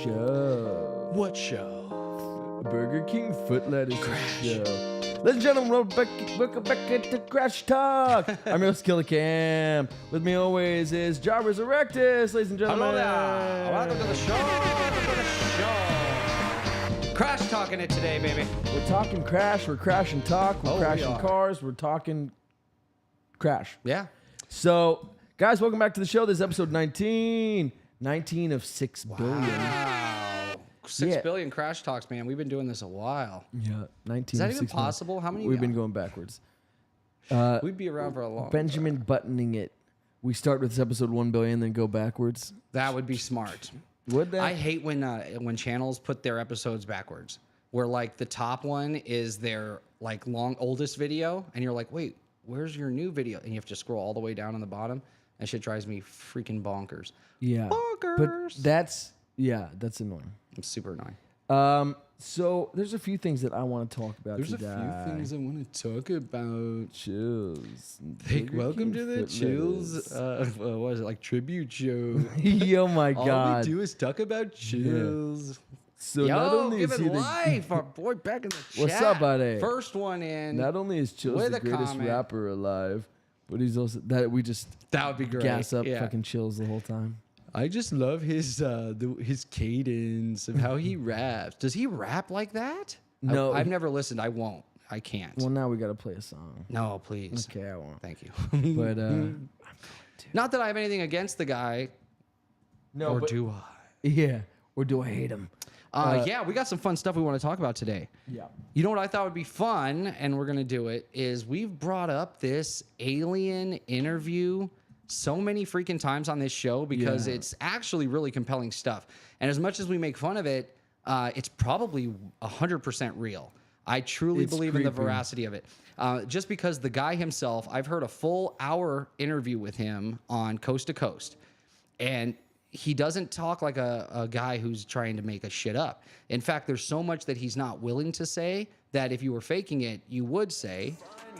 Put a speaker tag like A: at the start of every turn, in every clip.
A: Show.
B: What show?
A: Burger King foot lettuce show. Ladies and gentlemen, welcome back to Crash Talk. I'm your host, Killer Cam. With me always is Jarvis Erectus, ladies and gentlemen.
B: Hello there. Welcome to the show. Crash talking it today, baby.
A: We're talking Crash. We're crashing talk. We're
B: Oh, we
A: crashing
B: are.
A: cars. We're talking Crash.
B: Yeah.
A: So, guys, welcome back to the show. This is episode 19. 19 of 6 billion.
B: Wow. 6
A: Yeah.
B: billion crash talks, man. We've been doing this a while.
A: Yeah, 19
B: Is that
A: of
B: even
A: 6 billion.
B: possible? How many?
A: We've been going backwards.
B: We'd be around for a long
A: Benjamin buttoning it. We start with this episode 1 billion, then go backwards.
B: That would be smart.
A: Would that?
B: I hate when channels put their episodes backwards, where like the top one is their like oldest video, and you're like, wait, where's your new video? And you have to scroll all the way down on the bottom. That shit drives me freaking bonkers.
A: Yeah.
B: Bonkers.
A: But that's annoying.
B: It's super annoying.
A: So there's a few things that I want to talk about today.
B: I want to talk about.
A: Chills.
B: Hey,
A: Burger
B: welcome
A: King
B: to the
A: foot
B: Chills.
A: lettuce.
B: What is it, like tribute show?
A: Yo, my
B: All
A: God.
B: we do is talk about Chills.
A: So not
B: Yo,
A: only is he
B: giving
A: the
B: life, our boy back in the chat.
A: What's up, buddy?
B: First one in.
A: not only is Chills
B: with
A: the
B: a
A: greatest
B: comment.
A: rapper alive, but he's also that we just
B: That would be great.
A: gas up
B: Yeah.
A: fucking Chills the whole time.
B: I just love his cadence of how he raps. Does he rap like that?
A: No.
B: I've never listened. I won't. I can't.
A: Well, now we got to play a song.
B: No, please.
A: Okay, I won't.
B: Thank you.
A: But
B: Not that I have anything against the guy,
A: no,
B: or
A: but,
B: do I?
A: yeah, or do I hate him?
B: Yeah, we got some fun stuff we want to talk about today.
A: Yeah.
B: You know what I thought would be fun, and we're going to do it, is we've brought up this Alien interview so many freaking times on this show because
A: Yeah.
B: it's actually really compelling stuff. And as much as we make fun of it, it's probably 100% real. I truly
A: It's
B: believe in the
A: creepy.
B: veracity of it. Just because the guy himself, I've heard a full hour interview with him on Coast to Coast. And he doesn't talk like a guy who's trying to make a shit up. In fact, there's so much that he's not willing to say that if you were faking it, you would say.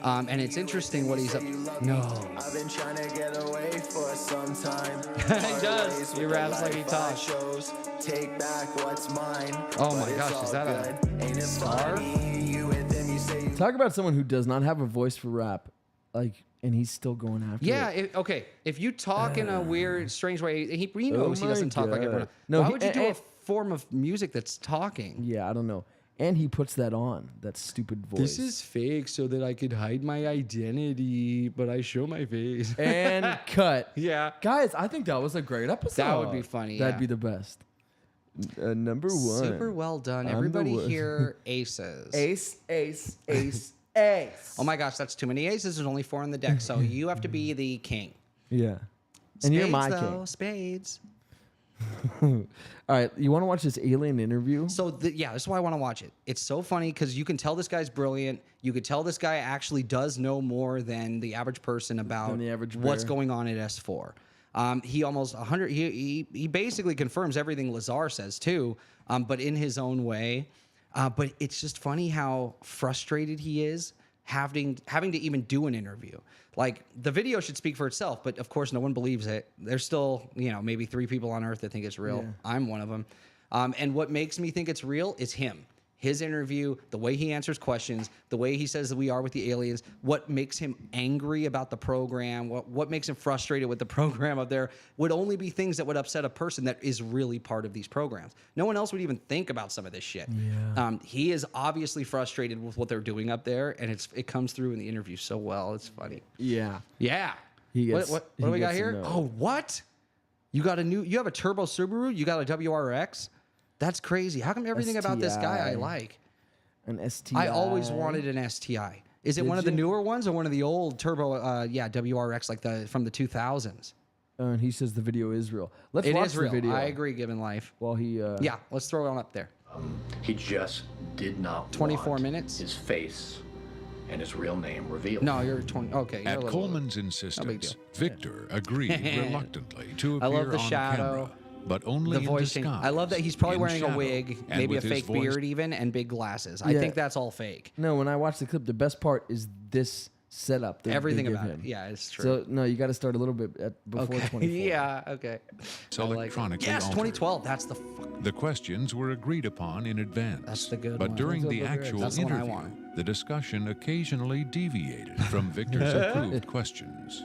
B: And it's interesting what he's up. No.
C: I've been trying to get away for some time.
B: He does. He raps like he talks.
C: Shows, take back what's mine.
B: Oh my
C: But it's
B: gosh,
C: all
B: is that a
C: good. Ain't it
B: scarf?
C: funny? You with him, you say you
A: Talk about someone who does not have a voice for rap, like, and he's still going after
B: Yeah,
A: it.
B: okay. If you talk in a weird, strange way, he knows he
A: my
B: doesn't talk like
A: God.
B: everyone.
A: No,
B: Why
A: he-
B: would you do a
A: and-
B: form of music that's talking?
A: Yeah, I don't know. And he puts that on, that stupid voice.
B: fake so that I could hide my identity, but I show my face.
A: And cut.
B: Yeah.
A: Guys, I think that was a great episode.
B: That would be funny,
A: That'd
B: yeah.
A: be the best. Number one.
B: Super well done.
A: I'm the
B: Everybody
A: worst.
B: here aces.
A: Ace, ace, ace, ace.
B: Oh my gosh, that's too many aces. There's only 4 in the deck, so you have to be the king.
A: Yeah. And you're my
B: though, Spades.
A: king. All right, you want to watch this Alien interview?
B: So yeah, this is why I want to watch it. It's so funny because you can tell this guy's brilliant. You could tell this guy actually does know more than the average person about
A: Than the average
B: what's
A: bear.
B: going on at S4. He almost 100. He basically confirms everything Lazar says too, but in his own way. But it's just funny how frustrated he is having to even do an interview. Like the video should speak for itself, but of course no one believes it. There's still maybe 3 people on Earth that think it's real.
A: Yeah.
B: I'm one of them. And what makes me think it's real is him. His interview, the way he answers questions, the way he says that we are with the aliens, what makes him angry about the program, what makes him frustrated with the program up there would only be things that would upset a person that is really part of these programs. No one else would even think about some of this shit.
A: Yeah.
B: He is obviously frustrated with what they're doing up there, and it comes through in the interview so well. It's funny.
A: Yeah.
B: Yeah.
A: He gets-
B: what
A: he
B: do we got
A: gets
B: here?
A: a no.
B: Oh, what? You have a turbo Subaru? You got a WRX? That's crazy. How come everything about this guy I
A: STI.
B: like?
A: An STI.
B: I always wanted an STI. Is it
A: Did
B: one of the
A: you?
B: newer ones or one of the old turbo WRX like from the 2000s?
A: And he says the video is real. Let's
B: It
A: watch
B: is
A: the
B: real.
A: video.
B: I agree, given life.
A: While he...
B: Yeah, let's throw it on up there.
D: He just did not
B: 24
D: want
B: minutes?
D: his face and his real name revealed.
B: No, you're 20. Okay. You're a
E: At
B: little
E: Coleman's
B: big
E: insistence,
B: deal.
E: Victor agreed reluctantly to
B: I
E: appear
B: love the
E: on
B: shadow,
E: camera, but only
B: the
E: in
B: voice change.
E: disguise.
B: I love that he's probably
E: in
B: wearing a
E: shadow,
B: wig,
E: and
B: maybe a
E: with his
B: fake
E: voice-
B: beard even, and big glasses. I
A: Yeah.
B: think that's all fake.
A: No, when I watched the clip, the best part is this setup. They
B: Everything
A: give
B: about
A: him.
B: it. Yeah, it's true.
A: So no, you got to start a little bit before 24.
B: Yeah, okay.
E: So
B: I like it.
E: electronically
B: Yes,
E: altered.
B: 2012. That's the fuck.
E: The questions were agreed upon in advance.
B: That's the good
E: but
B: one.
E: during
A: That's
E: the
A: what we're-
E: actual
B: that's the one I
E: interview,
B: wanted.
E: the discussion occasionally deviated from Victor's approved questions.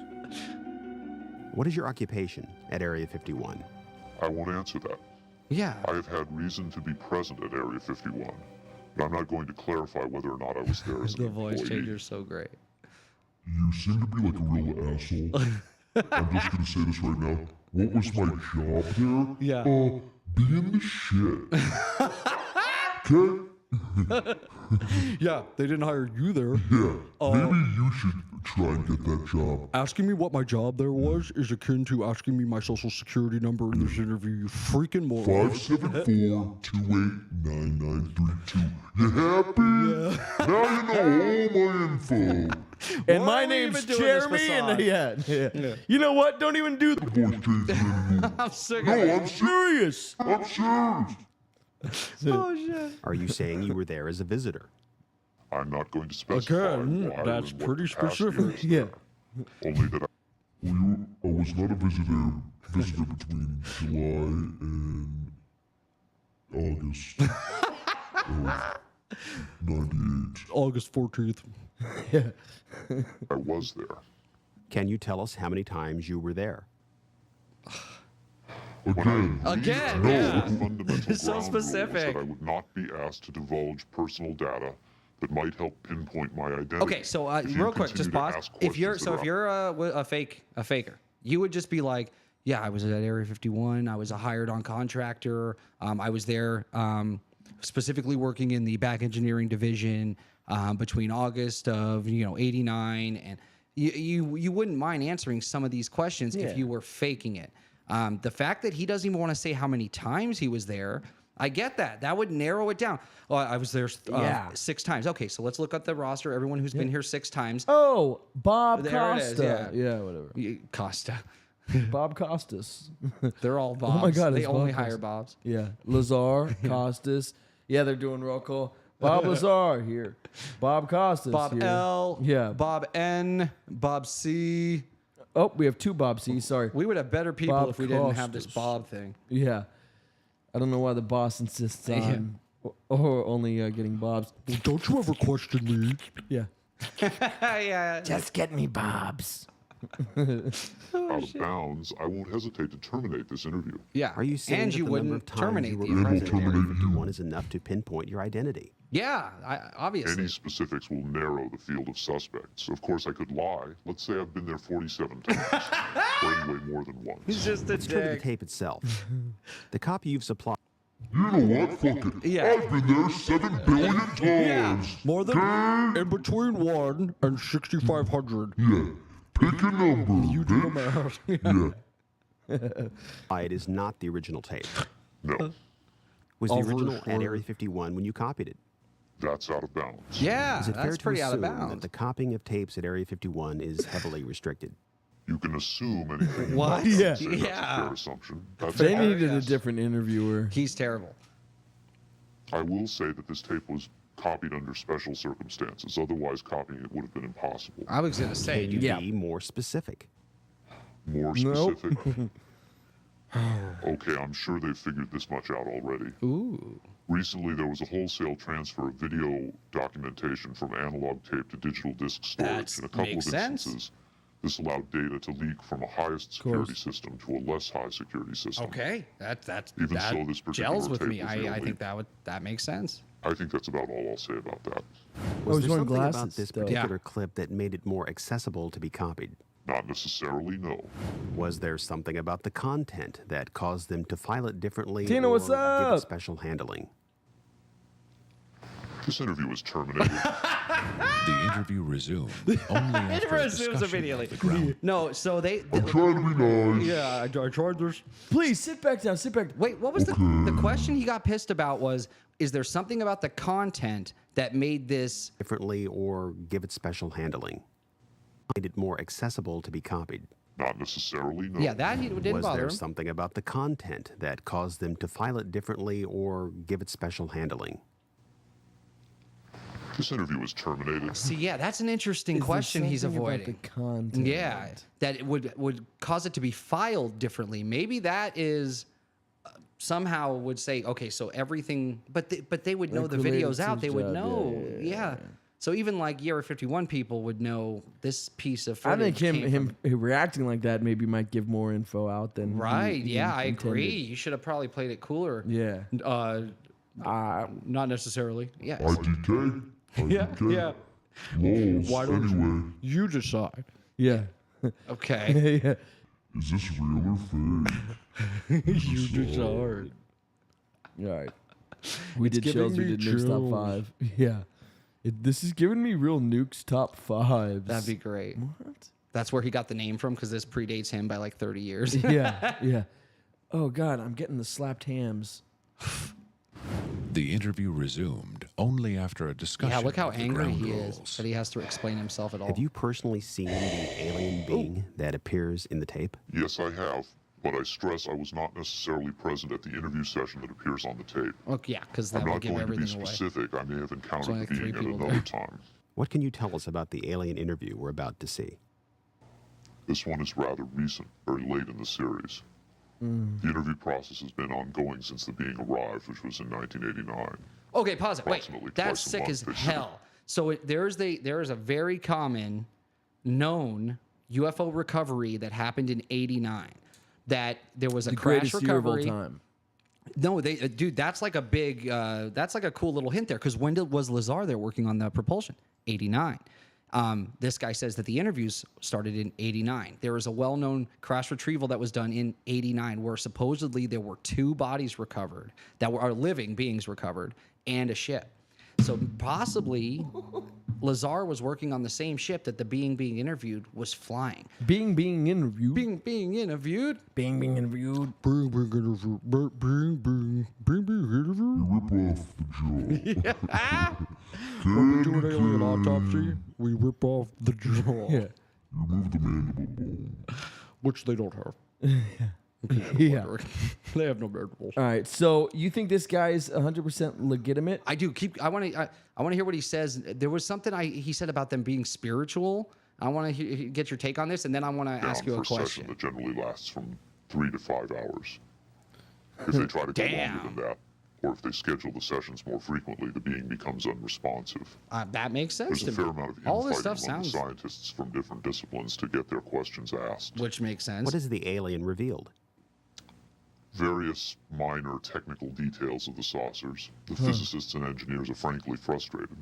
F: What is your occupation at Area 51?
G: I won't answer that.
B: Yeah.
G: I have had reason to be present at Area 51, but I'm not going to clarify whether or not I was there as an
B: The voice
G: employee.
B: changer's so great.
H: You seem to be like a real asshole. I'm just gonna say this right now. What was my job there?
B: Yeah.
H: Being the shit. Okay?
B: Yeah, they didn't hire you there.
H: Yeah. Maybe you should try and get that job.
I: Asking me what my job there was is akin to asking me my social security number in this interview, you freaking moron.
H: 574-289-9932. You happy? Now you know all my info.
A: And my
B: are we
A: name's
B: even doing this
A: Jeremy. And
B: facade?
A: yeah. You know what? Don't even do the
H: Voice changing anymore.
B: I'm sick of
H: No,
B: it.
H: I'm serious.
A: serious.
H: I'm serious.
B: Oh, shit.
F: Are you saying you were there as a visitor?
G: I'm not going to specify
I: Again,
G: why or
I: that's
G: in what
I: pretty
G: capacity I
I: specific.
G: was
A: Yeah.
G: there. Only that
H: I was not a visitor between July and August of 98.
I: August 14th.
G: I was there.
F: Can you tell us how many times you were there?
H: Again,
B: Again,
G: No,
B: yeah.
G: the fundamental
B: It's so
G: ground rule was
B: specific.
G: that I would not be asked to divulge personal data that might help pinpoint my identity.
B: Okay, so
G: If you
B: real quick, just
G: continue to
B: pause.
G: ask
B: If you're
G: questions that
B: if you're a faker, you would just be like, yeah, I was at Area 51. I was a hired on contractor. I was there specifically working in the back engineering division between August of '89, and you wouldn't mind answering some of these questions
A: Yeah.
B: if you were faking it. The fact that he doesn't even want to say how many times he was there, I get that. That would narrow it down. Oh, I was there
A: Yeah.
B: 6 times. Okay, so let's look at the roster. Everyone who's been here 6 times.
A: Oh, Bob
B: There it is,
A: Costa.
B: yeah.
A: Whatever.
B: Costa.
A: Bob Costas.
B: They're all Bobs.
A: my God,
B: they
A: it's Bob
B: only
A: Costa.
B: hire Bobs.
A: Yeah. Lazar, Costas. Yeah, they're doing roll call. Bob Lazar here. Bob Costas
B: Bob
A: here.
B: L.
A: Yeah.
B: Bob N. Bob C.
A: Oh, we have 2 Bob C. Sorry.
B: We would have better people
A: Bob
B: if we didn't have this
A: Costas.
B: Bob thing.
A: Yeah. I don't know why the boss insists on or only getting Bobs.
I: Well, don't you ever question me?
A: Yeah.
B: Yeah.
A: Just get me Bobs.
G: out of bounds, I won't hesitate to terminate this interview.
B: Yeah.
F: Are you saying
B: and
F: that
B: you
F: the number
B: wouldn't
F: of times
B: terminate
F: you were
B: the
F: present
B: appointment.
F: at Area 51 is enough to pinpoint your identity?
B: Yeah, obviously.
G: Any specifics will narrow the field of suspects. Of course, I could lie. Let's say I've been there 47 times, or anyway more than once.
B: He's just a
F: Let's turn to the
B: dick.
F: tape itself. The copy you've supplied.
H: you know what? Fuck it.
B: Yeah.
H: I've been there 7 billion times.
I: More than in between 1 and 6,500.
H: Yeah. Pick a number.
I: You do the math.
H: Yeah.
F: It is not the original tape.
G: No,
F: Was the
I: Over
F: original at
I: short.
F: Area 51 when you copied it?
G: that's out of bounds.
B: Yeah,
F: Is it fair
B: that's
F: to
B: pretty out of
F: assume that
B: bounds.
F: the copying of tapes at Area 51 is heavily restricted?
G: You can assume anything. you
B: What?
G: want.
A: Yeah.
G: I'd say That's a
B: Yeah.
G: fair assumption. That's
A: They
G: all.
A: needed a
B: yes.
A: different interviewer.
B: He's terrible.
G: I will say that this tape was copied under special circumstances. Otherwise, copying it would have been impossible.
B: I was gonna say,
F: Can you
A: Yeah.
F: be more specific?
G: More
A: Nope.
G: specific. Okay, I'm sure they've figured this much out already.
B: ooh,
G: Recently, there was a wholesale transfer of video documentation from analog tape to digital disc storage.
B: That's-
G: In a couple
B: makes
G: of
B: sense.
G: instances, this allowed data to leak from a highest security system to a less high security system.
B: okay, that
G: Even
B: that
G: so, this particular
B: gels with
G: tape
B: me.
G: was
B: I
G: nearly-
B: think that makes sense.
G: I think that's about all I'll say about that.
F: Was
A: he's
F: there
A: wearing
F: something about
A: glasses,
F: this
A: though.
F: particular clip that made it more accessible to be copied?
G: Not necessarily, no.
F: Was there something about the content that caused them to file it differently
A: Tina,
F: or
A: what's
F: give
A: up?
F: it special handling?
G: This interview was terminated.
E: The interview resumed only after a
B: resumes
E: discussion
B: immediately.
E: of the ground.
B: No, so they.
H: I'm trying to be nice.
I: Yeah, I tried this.
A: Please sit back down. Sit back.
B: Wait, what was the question he got pissed about? Was is there something about the content that made this?
F: Differently or give it special handling? Made it more accessible to be copied?
G: Not necessarily, no.
B: Yeah, that he didn't
F: Was
B: bother
F: there
B: him.
F: something about the content that caused them to file it differently or give it special handling?
G: This interview was terminated.
B: See, yeah, that's an interesting
A: Is there
B: question he's
A: something about
B: avoiding.
A: the content?
B: Yeah, that it would cause it to be filed differently. Maybe that is somehow would say, okay, so everything, but they would know
A: Like
B: the
A: related
B: videos
A: to
B: out.
A: his
B: They would
A: job.
B: know,
A: Yeah.
B: yeah. So even like Year 51 people would know this piece of
A: I
B: footage.
A: think
B: came from-
A: him reacting like that maybe might give more info out than
B: Right?
A: he
B: Yeah, I
A: intended.
B: agree. You should have probably played it cooler.
A: Yeah.
B: Not necessarily. Yes.
H: IDK.
B: Yeah. Yeah.
H: Lols.
I: Why don't
H: Anyway,
I: You decide.
A: Yeah.
B: Okay.
A: Yeah.
H: is this real or fake?
I: You decide.
A: All right. We did
I: giving
A: shows. We
I: me
A: did Nuke's top
I: chills.
A: 5. Yeah. This is giving me real Nuke's top 5s.
B: That'd be great.
A: What?
B: That's where he got the name from because this predates him by like 30 years.
A: Yeah. Yeah. Oh God, I'm getting the slapped hams.
E: The interview resumed only after a discussion.
B: Yeah, look how
E: of the
B: angry
E: ground
B: he is
E: rules.
B: that he has to explain himself at all.
F: Have you personally seen the alien being that appears in the tape?
G: Yes, I have, but I stress I was not necessarily present at the interview session that appears on the tape.
B: Okay, yeah, because that
G: I'm
B: would
G: not
B: give
G: going to be
B: everything away.
G: specific. I may have encountered
B: only
G: the
B: like 3
G: being at
B: people
G: another
B: there.
G: time.
F: What can you tell us about the alien interview we're about to see?
G: This one is rather recent, very late in the series. The interview process has been ongoing since the being arrived, which was in 1989.
B: Okay, pause it. Wait,
G: Approximately
B: that's
G: twice a
B: sick
G: month
B: as
G: they should-
B: hell. So there is a very common, known UFO recovery that happened in '89. That there was a
A: The
B: crash
A: greatest year of all
B: recovery.
A: time.
B: No, dude, that's like a big, that's like a cool little hint there. Because when was Lazar there working on the propulsion? '89. This guy says that the interviews started in '89. There was a well-known crash retrieval that was done in '89, where supposedly there were 2 bodies recovered that are living beings recovered and a ship. So possibly Lazar was working on the same ship that the being interviewed was flying.
A: Being interviewed.
B: Being interviewed.
A: Being interviewed.
I: Bring interview. Bring interview.
H: You rip off the jaw.
I: When we do an alien autopsy, we rip off the jaw.
A: Yeah.
H: You remove the mandible bone.
I: Which they don't have.
A: Yeah.
I: They have no mandibles.
A: All right. So you think this guy is 100% legitimate?
B: I do keep. I want to hear what he says. There was something he said about them being spiritual. I want to get your take on this, and then I want to ask you a
G: for a session
B: question.
G: that generally lasts from 3 to 5 hours. If they try to go longer than that, or if they schedule the sessions more frequently, the being becomes unresponsive.
B: That makes sense
G: There's a
B: to
G: fair
B: me.
G: amount of
B: All this
G: infighting
B: stuff
G: among the
B: sounds,
G: scientists from different disciplines to get their questions asked.
B: which makes sense.
F: What is the alien revealed?
G: Various minor technical details of the saucers. The physicists and engineers are frankly frustrated.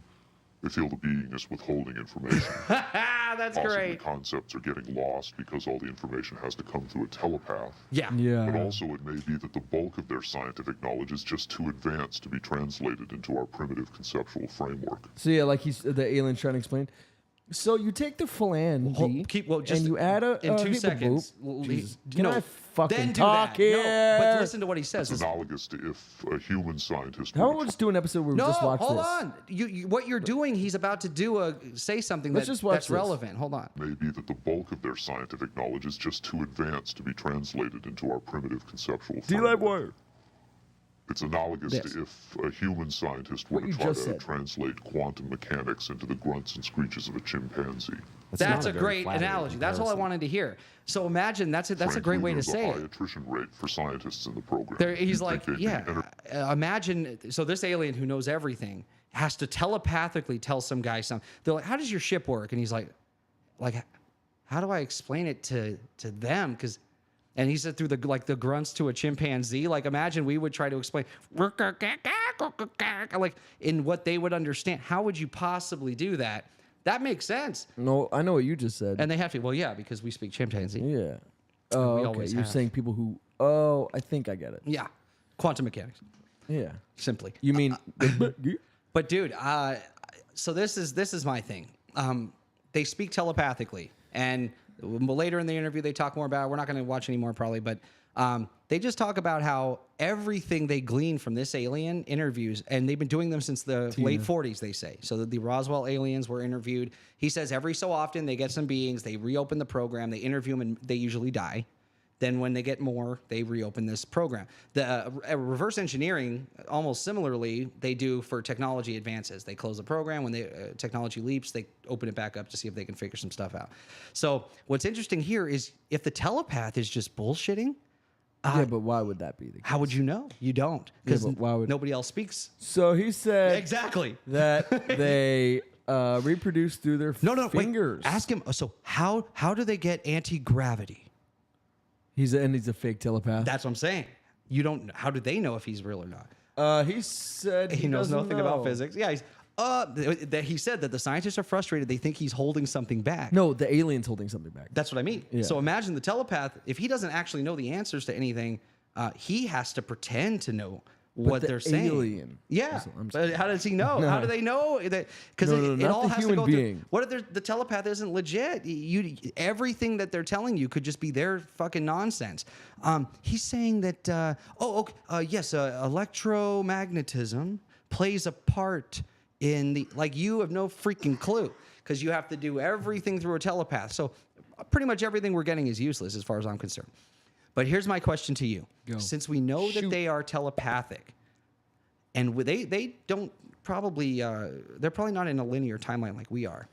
G: They feel the being is withholding information.
B: That's
G: Possibly
B: great.
G: concepts are getting lost because all the information has to come through a telepath.
B: Yeah.
G: But
A: Yeah.
G: also it may be that the bulk of their scientific knowledge is just too advanced to be translated into our primitive conceptual framework.
A: So yeah, like the alien trying to explain. So you take the phalange and you add a
B: in 2
A: hip
B: seconds.
A: boop. Jesus.
B: You
A: Can I fucking talk here?
B: No, but listen to what he says.
G: It's analogous to if a human scientist
A: How
G: were
A: about we
G: to
A: just do an episode where we
B: No,
A: just watch
B: hold
A: this?
B: on. What you're doing, he's about to do say something
A: Let's just watch
B: that's
A: this.
B: relevant. Hold on.
G: may be that the bulk of their scientific knowledge is just too advanced to be translated into our primitive conceptual framework. It's analogous
B: This.
G: to if a human scientist were
A: What
G: to
A: you
G: try
A: just
G: to
A: said.
G: translate quantum mechanics into the grunts and screeches of a chimpanzee.
B: That's
F: not
B: a
F: very
B: great
F: flattering
B: analogy. That's all I
F: comparison.
B: wanted to hear. So imagine that's a great
G: Frankly,
B: way to
G: there's
B: say
G: a high
B: it.
G: attrition rate for scientists in the program.
B: He's
G: You'd
B: like,
G: think they'd be
B: yeah. Imagine. So this alien who knows everything has to telepathically tell some guy something. They're like, "How does your ship work?" And he's like, how do I explain it to them? And he said through the grunts to a chimpanzee. Like imagine we would try to explain like in what they would understand. How would you possibly do that? That makes sense.
A: No, I know what you just said.
B: And they have to. Well, yeah, because we speak chimpanzee.
A: Yeah. Oh,
B: We
A: okay.
B: always
A: You're
B: have.
A: saying people who. Oh, I think I get it.
B: Yeah, quantum mechanics,
A: Yeah.
B: simply.
A: You mean?
B: But dude, so this is my thing. They speak telepathically, and later in the interview they talk more about it. We're not going to watch anymore probably, but they just talk about how everything they glean from this alien interviews, and they've been doing them since the late 40s, they say. So that the Roswell aliens were interviewed. He says every so often they get some beings, they reopen the program, they interview them, and they usually die. Then when they get more, they reopen this program. The reverse engineering, almost similarly, they do for technology advances. They close the program. When the technology leaps, they open it back up to see if they can figure some stuff out. So what's interesting here is if the telepath is just bullshitting,
A: yeah, but why would that be the case?
B: how would you know? You don't, because
A: but why would-
B: nobody else speaks.
A: So he said
B: Exactly.
A: that they reproduce through their fingers.
B: Wait, ask him. So how do they get anti-gravity?
A: He's a fake telepath.
B: That's what I'm saying. You don't. How do they know if he's real or not?
A: He said
B: He knows
A: doesn't
B: nothing
A: know.
B: about physics. Yeah, that he said that the scientists are frustrated. They think he's holding something back.
A: No, the alien's holding something back.
B: That's what I mean.
A: Yeah.
B: So imagine the telepath. If he doesn't actually know the answers to anything, he has to pretend to know what
A: the
B: they're saying.
A: alien.
B: Yeah.
A: That's what I'm
B: But how does he know? How do they know that? Because
A: No,
B: it
A: not
B: all
A: the
B: has to
A: human
B: go
A: being.
B: through. What if the telepath isn't legit? Everything that they're telling you could just be their fucking nonsense. He's saying that. Yes, electromagnetism plays a part in the. Like you have no freaking clue because you have to do everything through a telepath. So pretty much everything we're getting is useless as far as I'm concerned. But here's my question to you. Since we know that they are telepathic, and they don't probably, they're probably not in a linear timeline like we are.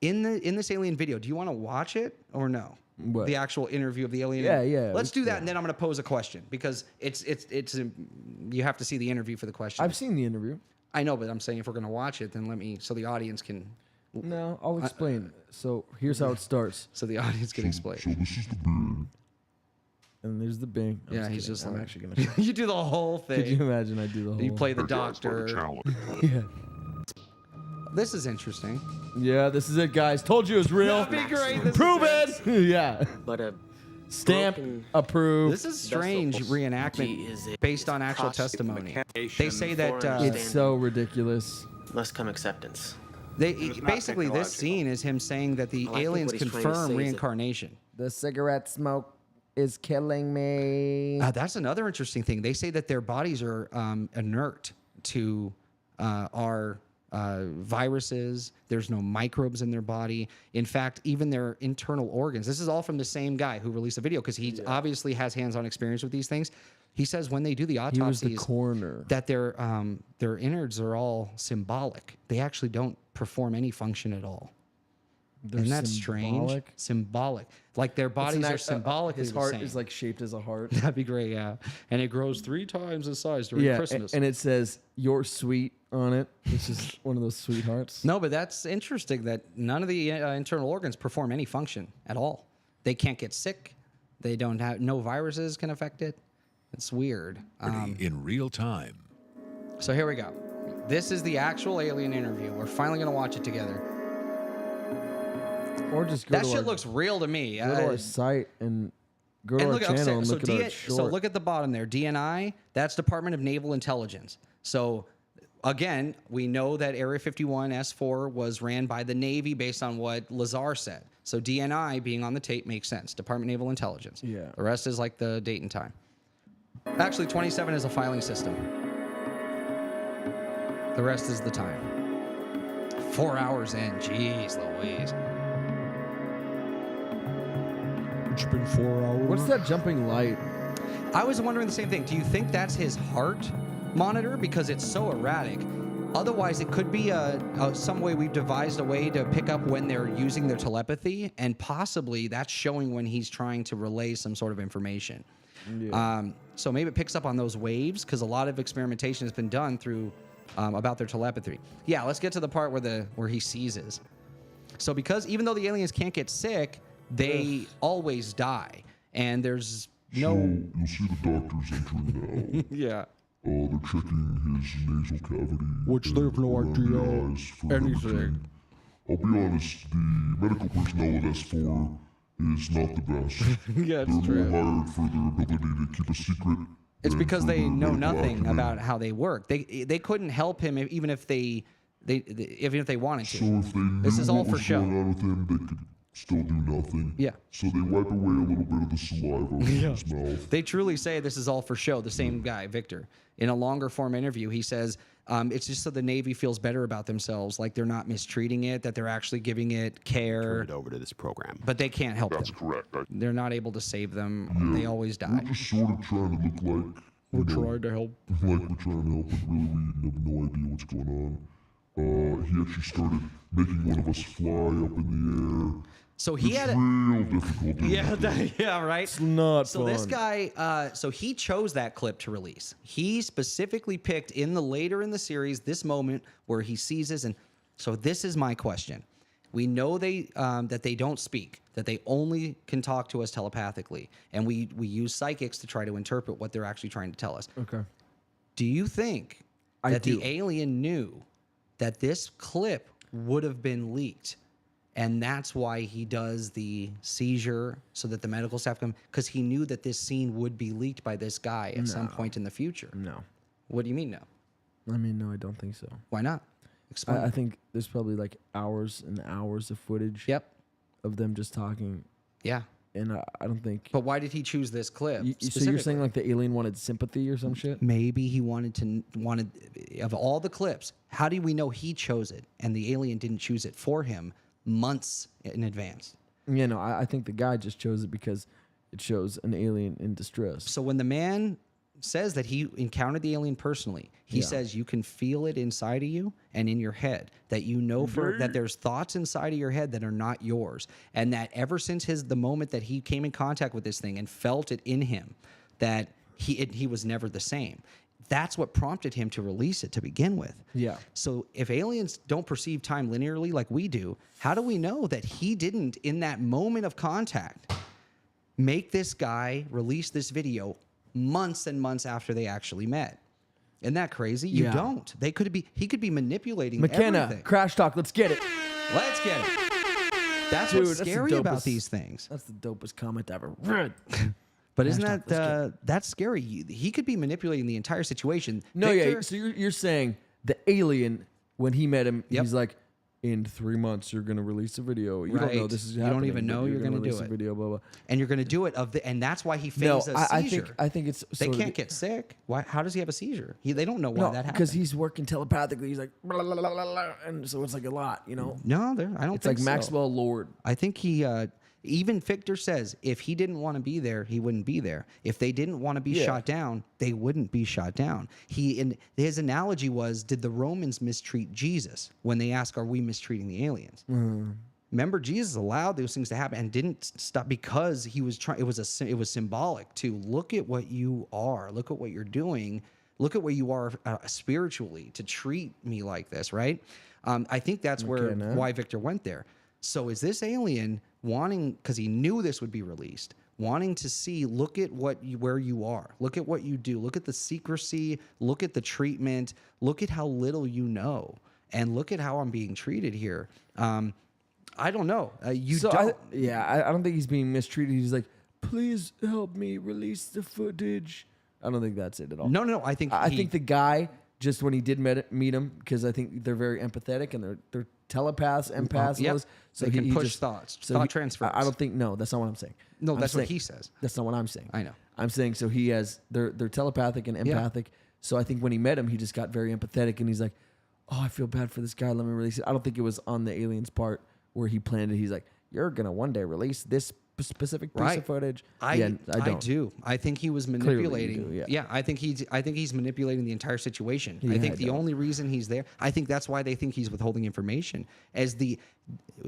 B: In this alien video, do you want to watch it or no?
A: What?
B: The actual interview of the alien?
A: Yeah.
B: Let's do that, and then I'm going to pose a question because it's you have to see the interview for the question.
A: I've seen the interview.
B: I know, but I'm saying if we're going to watch it, then so the audience can.
A: No, I'll explain. So here's how it starts.
B: So the audience can explain.
H: So this is the beard.
A: And there's the Bing. I'm
B: Yeah, he's
A: kidding.
B: just
A: I'm
B: like
A: actually gonna.
B: you do the whole thing.
A: Could you imagine? I do the whole.
B: You play the
G: Energized by the
B: doctor.
G: challenge.
A: Yeah.
B: This is interesting.
A: Yeah, this is it, guys. Told you it was real.
B: That'd be great. This
A: Prove
B: is
A: it. Yeah.
J: But a
A: Stamp.
J: broken
A: Approved.
B: This is strange reenactment
J: is it
B: based on actual
J: costume
B: testimony.
J: mechanic
B: They say that
A: It's so ridiculous.
J: must come acceptance.
B: basically this scene is him saying that the
J: Well, I think
B: aliens
J: what he's trying to
B: confirm
J: say is that-
B: reincarnation.
A: The cigarette smoke is killing me.
B: That's another interesting thing. They say that their bodies are inert to our viruses. There's no microbes in their body. In fact, even their internal organs. This is all from the same guy who released the video because he obviously has hands-on experience with these things. He says when they do the
A: He was
B: autopsies,
A: the coroner.
B: that their innards are all symbolic. They actually don't perform any function at all.
A: They're
B: Isn't that strange?
A: symbolic?
B: Symbolic. Like their bodies are symbolically
A: His
B: the
A: heart
B: same.
A: is like shaped as a heart.
B: That'd be great, yeah. And it grows 3 times the size during
A: Yeah,
B: Christmas.
A: and it says "You're sweet" on it, which is one of those sweethearts.
B: No, but that's interesting that none of the internal organs perform any function at all. They can't get sick. They don't have, no viruses can affect it. It's weird.
E: In real time.
B: So here we go. This is the actual alien interview. We're finally going to watch it together.
A: Or just go
B: That
A: to
B: shit
A: our,
B: looks real to me.
A: go to our site and go to
B: And
A: our
B: look
A: channel and
B: so
A: look at our short.
B: So look at the bottom there. DNI, that's Department of Naval Intelligence. So again, we know that Area 51 S4 was ran by the Navy based on what Lazar said. So DNI being on the tape makes sense. Department of Naval Intelligence.
A: Yeah.
B: The rest is like the date and time. Actually, 27 is a filing system. The rest is the time. 4 hours in. Jeez Louise.
I: It's been 4 hours.
A: What's that jumping light?
B: I was wondering the same thing. Do you think that's his heart monitor? Because it's so erratic. Otherwise, it could be some way we've devised a way to pick up when they're using their telepathy, and possibly that's showing when he's trying to relay some sort of information.
A: Yeah.
B: So maybe it picks up on those waves, because a lot of experimentation has been done through about their telepathy. Yeah, let's get to the part where he seizes. So because even though the aliens can't get sick, they always die, and there's no.
H: You'll see the doctors entering now.
B: Yeah.
H: They're checking his nasal cavity.
I: Which they have no
H: around the
I: idea
H: eyes for
I: anything.
H: everything. I'll be honest, the medical personnel at S4 is not the best.
B: Yeah, it's
H: They're
B: true.
H: more hired for their ability to keep a secret.
B: It's
H: than
B: because
H: for
B: they
H: their
B: know
H: medical
B: nothing
H: acumen.
B: about how they work. They couldn't help him even if they wanted to.
H: So if they knew
B: This is all
H: what
B: for
H: was
B: show.
H: going on with him, they could still do nothing.
B: Yeah.
H: So they wipe away a little bit of the saliva from his mouth.
B: They truly say this is all for show. The same guy, Victor, in a longer form interview, he says it's just so the Navy feels better about themselves, like they're not mistreating it, that they're actually giving it care.
F: Turn it over to this program.
B: But they can't help
G: That's
B: them.
G: correct.
B: They're not able to save them. They always die.
H: We're just sort of trying to look like
I: We're trying to help.
H: like we're trying to help, but really we have no idea what's going on. He actually started making one of us fly up in the air.
B: So he had
H: Real difficult. doing that.
B: yeah, right.
A: It's not
B: So
A: fun.
B: this guy, so he chose that clip to release. He specifically picked later in the series this moment where he seizes, and so this is my question. We know that they don't speak, that they only can talk to us telepathically, and we use psychics to try to interpret what they're actually trying to tell us.
A: Okay.
B: Do you think
A: I
B: that
A: do.
B: the alien knew that this clip would have been leaked? And that's why he does the seizure so that the medical staff come, because he knew that this scene would be leaked by this guy at some point in the future.
A: No.
B: What do you mean no?
A: I mean, no, I don't think so.
B: Why not? Explain.
A: I think there's probably like hours and hours of footage
B: Yep.
A: of them just talking,
B: Yeah.
A: and I don't think.
B: But why did he choose this clip?
A: So you're
B: specifically?
A: saying like the alien wanted sympathy or some shit?
B: Maybe he wanted of all the clips. How do we know he chose it and the alien didn't choose it for him months in advance?
A: Yeah, no, I think the guy just chose it because it shows an alien in distress.
B: So when the man says that he encountered the alien personally, he
A: Yeah.
B: says you can feel it inside of you and in your head, that you know that there's thoughts inside of your head that are not yours, and that ever since the moment that he came in contact with this thing and felt it in him, that he was never the same. That's what prompted him to release it to begin with.
A: Yeah.
B: So if aliens don't perceive time linearly like we do, how do we know that he didn't, in that moment of contact, make this guy release this video months and months after they actually met? Isn't that crazy? You
A: Yeah.
B: don't. He could be manipulating
A: McKenna,
B: everything.
A: crash talk, let's get it.
B: Let's get it. That's
A: Dude,
B: what's
A: that's the
B: scary about
A: dopest-
B: these things.
A: That's the dopest comment I've ever read.
B: But isn't
A: Crash talk,
B: that that's scary? He could be manipulating the entire situation.
A: No, yeah.
B: Victor-
A: So you're saying the alien, when he met him,
B: Yep.
A: he's like, in 3 months you're gonna release a video. You don't know
B: Right.
A: this is
B: You don't
A: happening.
B: even
A: but
B: know you're gonna do
A: release a
B: it.
A: video. Blah blah.
B: and you're going to do it and that's why he
A: No,
B: feigns a
A: I
B: seizure.
A: think it's
B: They
A: sort of
B: can't get sick. Why? How does he have a seizure? They don't know why
A: no
B: that happened.
A: because he's working telepathically. He's like, blah, blah, blah, blah, blah, and so it's like a lot, you know.
B: no, I don't
A: It's
B: think
A: like
B: so.
A: Maxwell Lord.
B: I think he even Victor says if he didn't want to be there, he wouldn't be there. If they didn't want to be
A: Yeah.
B: shot down, they wouldn't be shot down. His analogy was, did the Romans mistreat Jesus when they ask, are we mistreating the aliens? Remember, Jesus allowed those things to happen and didn't stop because he was trying. It was symbolic to look at what you are, look at what you're doing, look at what you are spiritually to treat me like this, right? I think that's why Victor went there. So is this alien wanting, because he knew this would be released, wanting to see, look at where you are, look at what you do, look at the secrecy, look at the treatment, look at how little you know, and look at how I'm being treated here. I don't know.
A: I don't think he's being mistreated. He's like, please help me release the footage. I don't think that's it at all.
B: No. I think
A: I think the guy, just when he did meet him, because I think they're very empathetic and they're telepaths, empaths, and
B: Yep.
A: all this. So
B: They can
A: he
B: push
A: just-
B: thoughts,
A: so
B: thought
A: he-
B: transfers.
A: I don't think. No, that's not what I'm saying.
B: No,
A: I'm
B: that's what
A: saying-
B: he says.
A: That's not what I'm saying.
B: I know.
A: I'm saying so he has. They're telepathic and empathic. So I think when he met him, he just got very empathetic and he's like, oh, I feel bad for this guy. Let me release it. I don't think it was on the alien's part where he planned it. He's like, you're gonna one day release this specific piece of footage.
B: I
A: don't.
B: do. I think he was
A: you
B: manipulating.
A: do, yeah.
B: I think he's manipulating the entire situation.
A: Yeah,
B: I think
A: I
B: the
A: don't.
B: only reason he's there, I think that's why they think he's withholding information.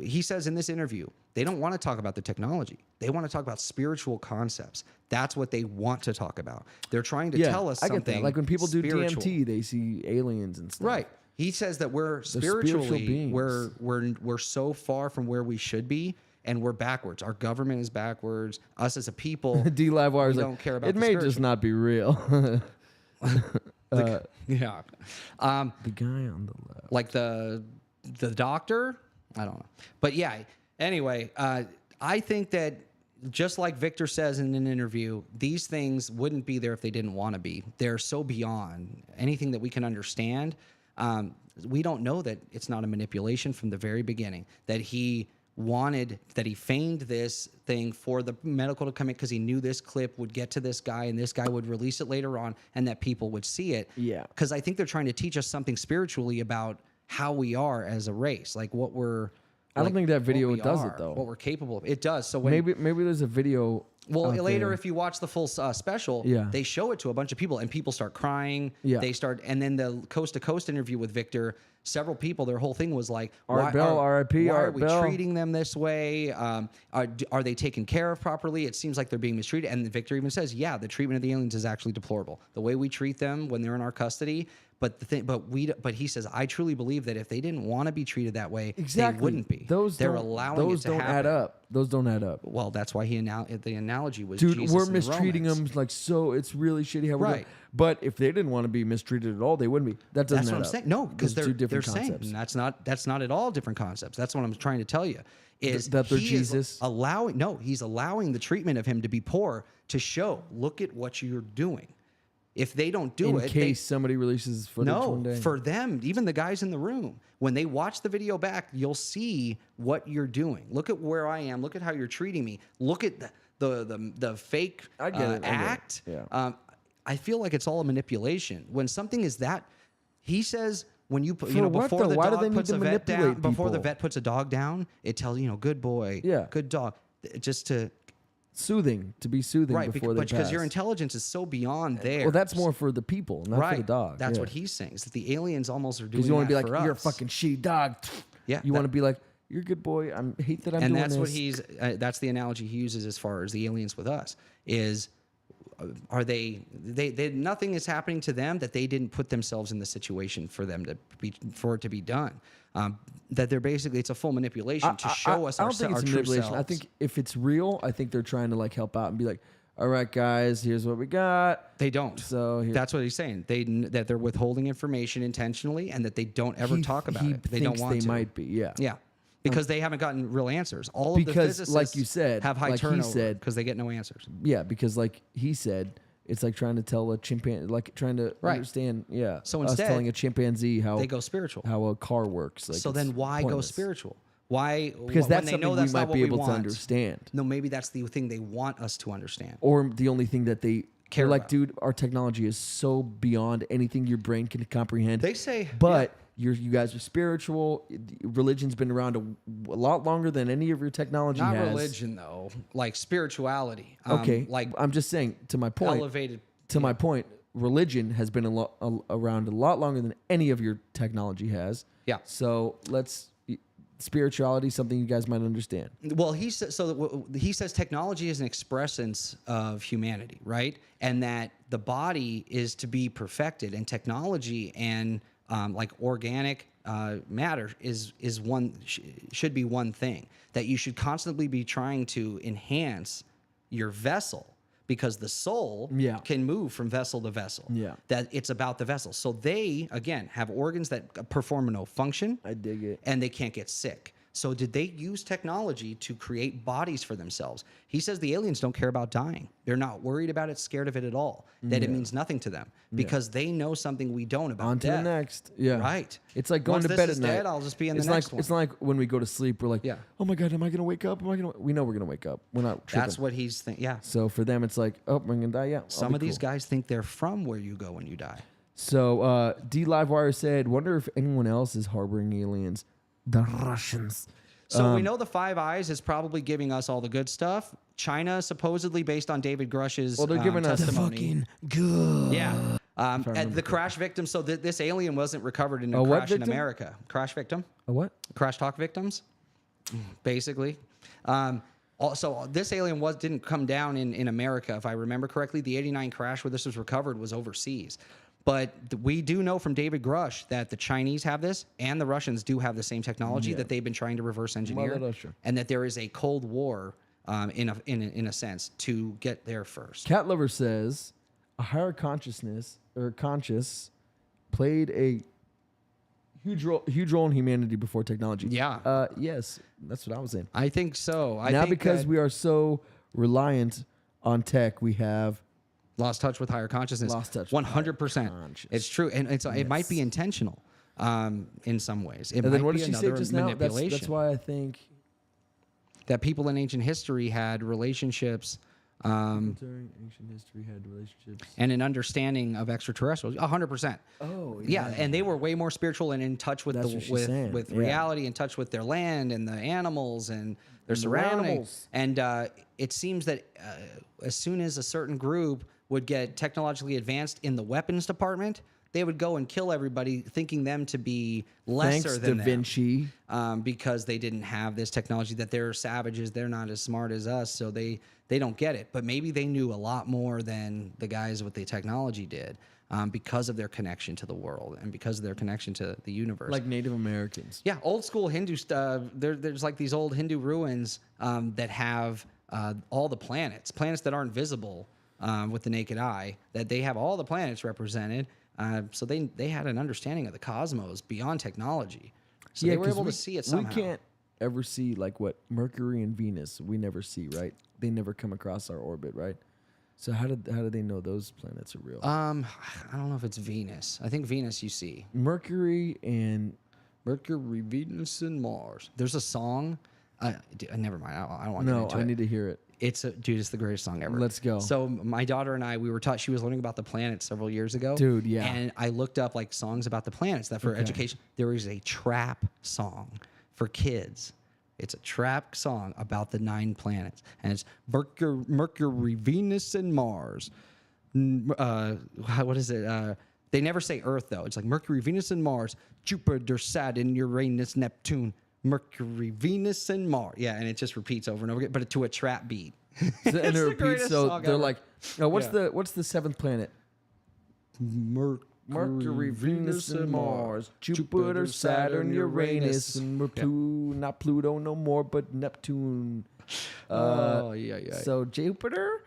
B: He says in this interview, they don't want to talk about the technology. They want to talk about spiritual concepts. That's what they want to talk about. They're trying to tell us
A: I
B: something.
A: get that. Like when people do
B: spiritual.
A: DMT, they see aliens and stuff.
B: Right. He says that we're
A: spiritual
B: spiritually
A: beings.
B: we're so far from where we should be, and we're backwards. Our government is backwards. Us as a people,
A: D Live Wire is
B: we
A: like,
B: don't care about
A: it
B: the
A: may
B: spiritual.
A: just not be real.
B: Yeah.
A: The guy on the left.
B: Like the doctor, I don't know. But yeah, anyway, I think that just like Victor says in an interview, these things wouldn't be there if they didn't want to be. They're so beyond anything that we can understand. We don't know that it's not a manipulation from the very beginning, that he he feigned this thing for the medical to come in because he knew this clip would get to this guy and this guy would release it later on and that people would see it.
A: Yeah.
B: Because I think they're trying to teach us something spiritually about how we are as a race, like what we're.
A: I don't think that video
B: what we
A: does
B: are,
A: it though.
B: What we're capable of. It does. So when
A: maybe there's a video.
B: well,
A: out
B: later,
A: there.
B: if you watch the full special,
A: Yeah.
B: they show it to a bunch of people, and people start crying.
A: Yeah.
B: They start, and then the coast to coast interview with Victor. Several people, their whole thing was like,
A: Art Bell, R.I.P.,
B: Why are
A: Art
B: we
A: Bell.
B: treating them this way? Are they taken care of properly? It seems like they're being mistreated. And Victor even says, yeah, the treatment of the aliens is actually deplorable. The way we treat them when they're in our custody. But he says, I truly believe that if they didn't want to be treated that way,
A: Exactly.
B: they wouldn't be.
A: Those
B: they're
A: don't,
B: allowing
A: those
B: it to
A: don't
B: happen.
A: add up. Those don't add up.
B: Well, that's why the analogy was
A: Dude,
B: Jesus
A: we're
B: and the
A: mistreating
B: Romans.
A: them like so. It's really shitty how we're doing.
B: Right.
A: But if they didn't want to be mistreated at all, they wouldn't be. That doesn't
B: That's
A: add
B: what I'm
A: up.
B: saying. No, because
A: it's two
B: they're
A: different
B: saying
A: concepts.
B: and that's not at all different concepts. That's what I'm trying to tell you. Is
A: that they're
B: he is
A: Jesus?
B: he's allowing the treatment of him to be poor to show. Look at what you're doing. If they don't do
A: In
B: it,
A: case somebody releases footage one day.
B: for them, even the guys in the room, when they watch the video back, you'll see what you're doing. Look at where I am. Look at how you're treating me. Look at the fake
A: I get it.
B: act.
A: Yeah.
B: I feel like it's all a manipulation. When something is that, he says, when you put,
A: For what,
B: before
A: though?
B: the
A: Why do
B: dog
A: they need
B: puts
A: to
B: a vet down,
A: manipulate
B: before the
A: people?
B: vet puts a dog down, it tells good boy,
A: Yeah.
B: good dog, just to
A: Soothing, to be soothing
B: right
A: before they
B: because your
A: pass.
B: intelligence is so beyond there.
A: Well, that's more for the people, not
B: right.
A: for the dog.
B: That's
A: yeah.
B: what he's saying. Is that the aliens almost are doing
A: Because you want to
B: that
A: be
B: for
A: like, you're a
B: us.
A: fucking shitty dog.
B: Yeah,
A: You want to be like, you're a good boy. I hate that I'm
B: and
A: doing
B: that's
A: this.
B: what he's that's the analogy he uses as far as the aliens with us is are they nothing is happening to them that they didn't put themselves in the situation for it to be done. That they're basically it's a full manipulation to show us
A: I
B: our,
A: don't think
B: our
A: it's
B: true
A: manipulation.
B: selves.
A: I think if it's real, I think they're trying to like help out and be like, all right, guys, here's what we got.
B: they don't.
A: So here,
B: That's what he's saying. That they're withholding information intentionally and that they don't ever talk about
A: he
B: it. They don't
A: thinks
B: want
A: they
B: to.
A: might be. Yeah.
B: Yeah. Because they haven't gotten real answers. All of the
A: Because,
B: physicists
A: like you said,
B: have high
A: like he
B: turnover
A: said-
B: because they get no answers.
A: Yeah, because like he said, it's like trying to tell a chimpanzee, like trying to
B: Right.
A: understand. Yeah.
B: So
A: us
B: instead,
A: telling a chimpanzee how
B: They go spiritual.
A: how a car works. Like,
B: So
A: it's
B: then why go
A: pointless.
B: spiritual? Why?
A: Because
B: when
A: that's
B: they
A: something
B: know that's
A: we
B: not
A: might
B: what
A: be
B: we
A: able to
B: want.
A: understand,
B: No, maybe that's the thing they want us to understand.
A: or the only thing that they
B: Care
A: they're like,
B: about.
A: dude, our technology is so beyond anything your brain can comprehend.
B: They say,
A: but you guys are spiritual. Religion's been around a lot longer than any of your technology
B: not
A: has.
B: religion though, like spirituality.
A: Okay,
B: like
A: I'm just saying. To my point.
B: elevated.
A: My point, religion has been around a lot longer than any of your technology has.
B: Yeah.
A: So spirituality, something you guys might understand.
B: Well, he says so. He says technology is an expressance of humanity, right? And that the body is to be perfected, and technology and like organic matter is one should be one thing that you should constantly be trying to enhance your vessel. Because the soul can move from vessel to vessel.
A: Yeah.
B: That it's about the vessel. So they, again, have organs that perform no function.
A: I dig it.
B: And they can't get sick. So did they use technology to create bodies for themselves? He says the aliens don't care about dying. They're not worried about it, scared of it at all. That it means nothing to them. Because they know something we don't about
A: On to
B: death.
A: the next. Yeah.
B: Right.
A: It's like going
B: Once
A: to
B: this
A: bed
B: is
A: at night.
B: dead, I'll just be in the
A: it's
B: next
A: like,
B: one.
A: It's like when we go to sleep, we're like,
B: Yeah.
A: oh my God, am I going to wake up? We know we're going to wake up. We're not tripping.
B: That's what he's thinking. Yeah.
A: So for them, it's like, oh, I'm going to die. Yeah.
B: Some of these guys think they're from where you go when you die.
A: So D Livewire said, wonder if anyone else is harboring aliens. The Russians.
B: So we know the Five Eyes is probably giving us all the good stuff. China, supposedly based on David Grush's
A: Well, they're giving us
B: testimony.
A: good.
B: Yeah. And the crash victim. So this alien wasn't recovered in a
A: A what
B: crash in
A: victim?
B: America. Crash victim.
A: A what?
B: Crash talk victims. Basically. Also, this alien didn't come down in America, if I remember correctly. The 89 crash where this was recovered was overseas. But we do know from David Grush that the Chinese have this and the Russians do have the same technology that they've been trying to reverse engineer,
A: Mother Russia.
B: and that there is a Cold War in a sense to get there first.
A: Cat Lover says a higher consciousness or conscious played a huge role in humanity before technology.
B: Yeah.
A: Yes, that's what I was saying.
B: I think so.
A: Now
B: think
A: because
B: that
A: we are so reliant on tech, we have
B: lost touch with higher consciousness.
A: Lost touch with
B: 100%.
A: conscious.
B: It's true, and it might be intentional in some ways. It
A: and
B: might
A: then what
B: be
A: did she say
B: another
A: just now?
B: manipulation.
A: That's why I think
B: that people in ancient history had relationships.
A: During ancient history, had relationships
B: And an understanding of extraterrestrials, 100%.
A: Oh,
B: yeah, and they were way more spiritual and in touch with
A: That's what she's saying.
B: with
A: Yeah.
B: reality, in touch with their land and the animals and their surroundings. And it seems that as soon as a certain group would get technologically advanced in the weapons department, they would go and kill everybody, thinking them to be lesser
A: Thanks,
B: than
A: Da
B: them.
A: Vinci.
B: Because they didn't have this technology, that they're savages, they're not as smart as us, so they don't get it. But maybe they knew a lot more than the guys with the technology did, because of their connection to the world and because of their connection to the universe.
A: Like Native Americans.
B: Yeah, old school Hindu stuff. There's like these old Hindu ruins that have all the planets that aren't visible with the naked eye, that they have all the planets represented. So they had an understanding of the cosmos beyond technology. So they were
A: 'cause
B: able to see it somehow.
A: We can't ever see like what Mercury and Venus. We never see, right? They never come across our orbit, right? So how do they know those planets are real?
B: I don't know if it's Venus. I think Venus you see.
A: Mercury,
B: Venus, and Mars. There's a song. Never mind. I don't want to
A: no,
B: get into
A: I
B: it.
A: need to hear it.
B: It's the greatest song ever.
A: Let's go.
B: So my daughter and I, we were taught. She was learning about the planets several years ago.
A: Dude, yeah.
B: And I looked up like songs about the planets that for education. There is a trap song for kids. It's a trap song about the 9 planets, and it's Mercury, Venus, and Mars. What is it? They never say Earth though. It's like Mercury, Venus, and Mars, Jupiter, Saturn, Uranus, Neptune, Mercury, Venus, and Mars. Yeah, and it just repeats over and over again, but to a trap beat.
A: And
B: It's
A: it
B: the
A: repeats.
B: greatest
A: So
B: song
A: they're
B: ever.
A: like, oh, what's the 7th planet? Mercury, Venus, and Mars, Jupiter, Saturn, Uranus, and Neptune. Not Pluto no more, but Neptune.
B: Yeah.
A: So Jupiter.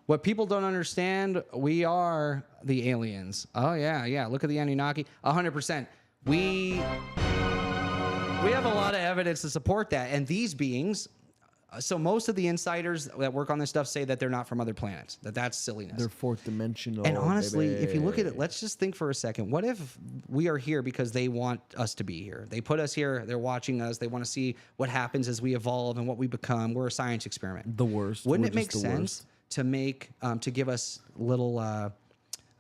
B: What people don't understand, we are the aliens. Oh yeah. Look at the Anunnaki. 100%. We have a lot of evidence to support that, and these beings. So most of the insiders that work on this stuff say that they're not from other planets. That's silliness.
A: They're 4th dimensional.
B: And honestly,
A: baby.
B: if you look at it, let's just think for a second. What if we are here because they want us to be here? They put us here. They're watching us. They want to see what happens as we evolve and what we become. We're a science experiment.
A: The worst.
B: Wouldn't
A: We're
B: it make
A: just the
B: sense
A: worst.
B: to make to give us little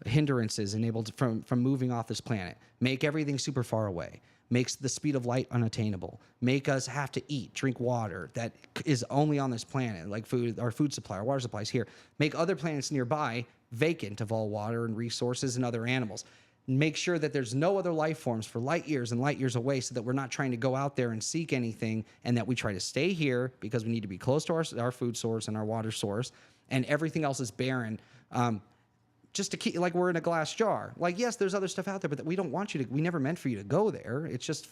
B: hindrances enabled from moving off this planet? Make everything super far away. Makes the speed of light unattainable. Make us have to eat, drink water that is only on this planet, like food, our food supply, our water supply is here. Make other planets nearby vacant of all water and resources and other animals. Make sure that there's no other life forms for light years and light years away, so that we're not trying to go out there and seek anything, and that we try to stay here because we need to be close to our food source and our water source, and everything else is barren. Just to keep, like we're in a glass jar. Like, yes, there's other stuff out there, but we don't want you to, we never meant for you to go there. It's just,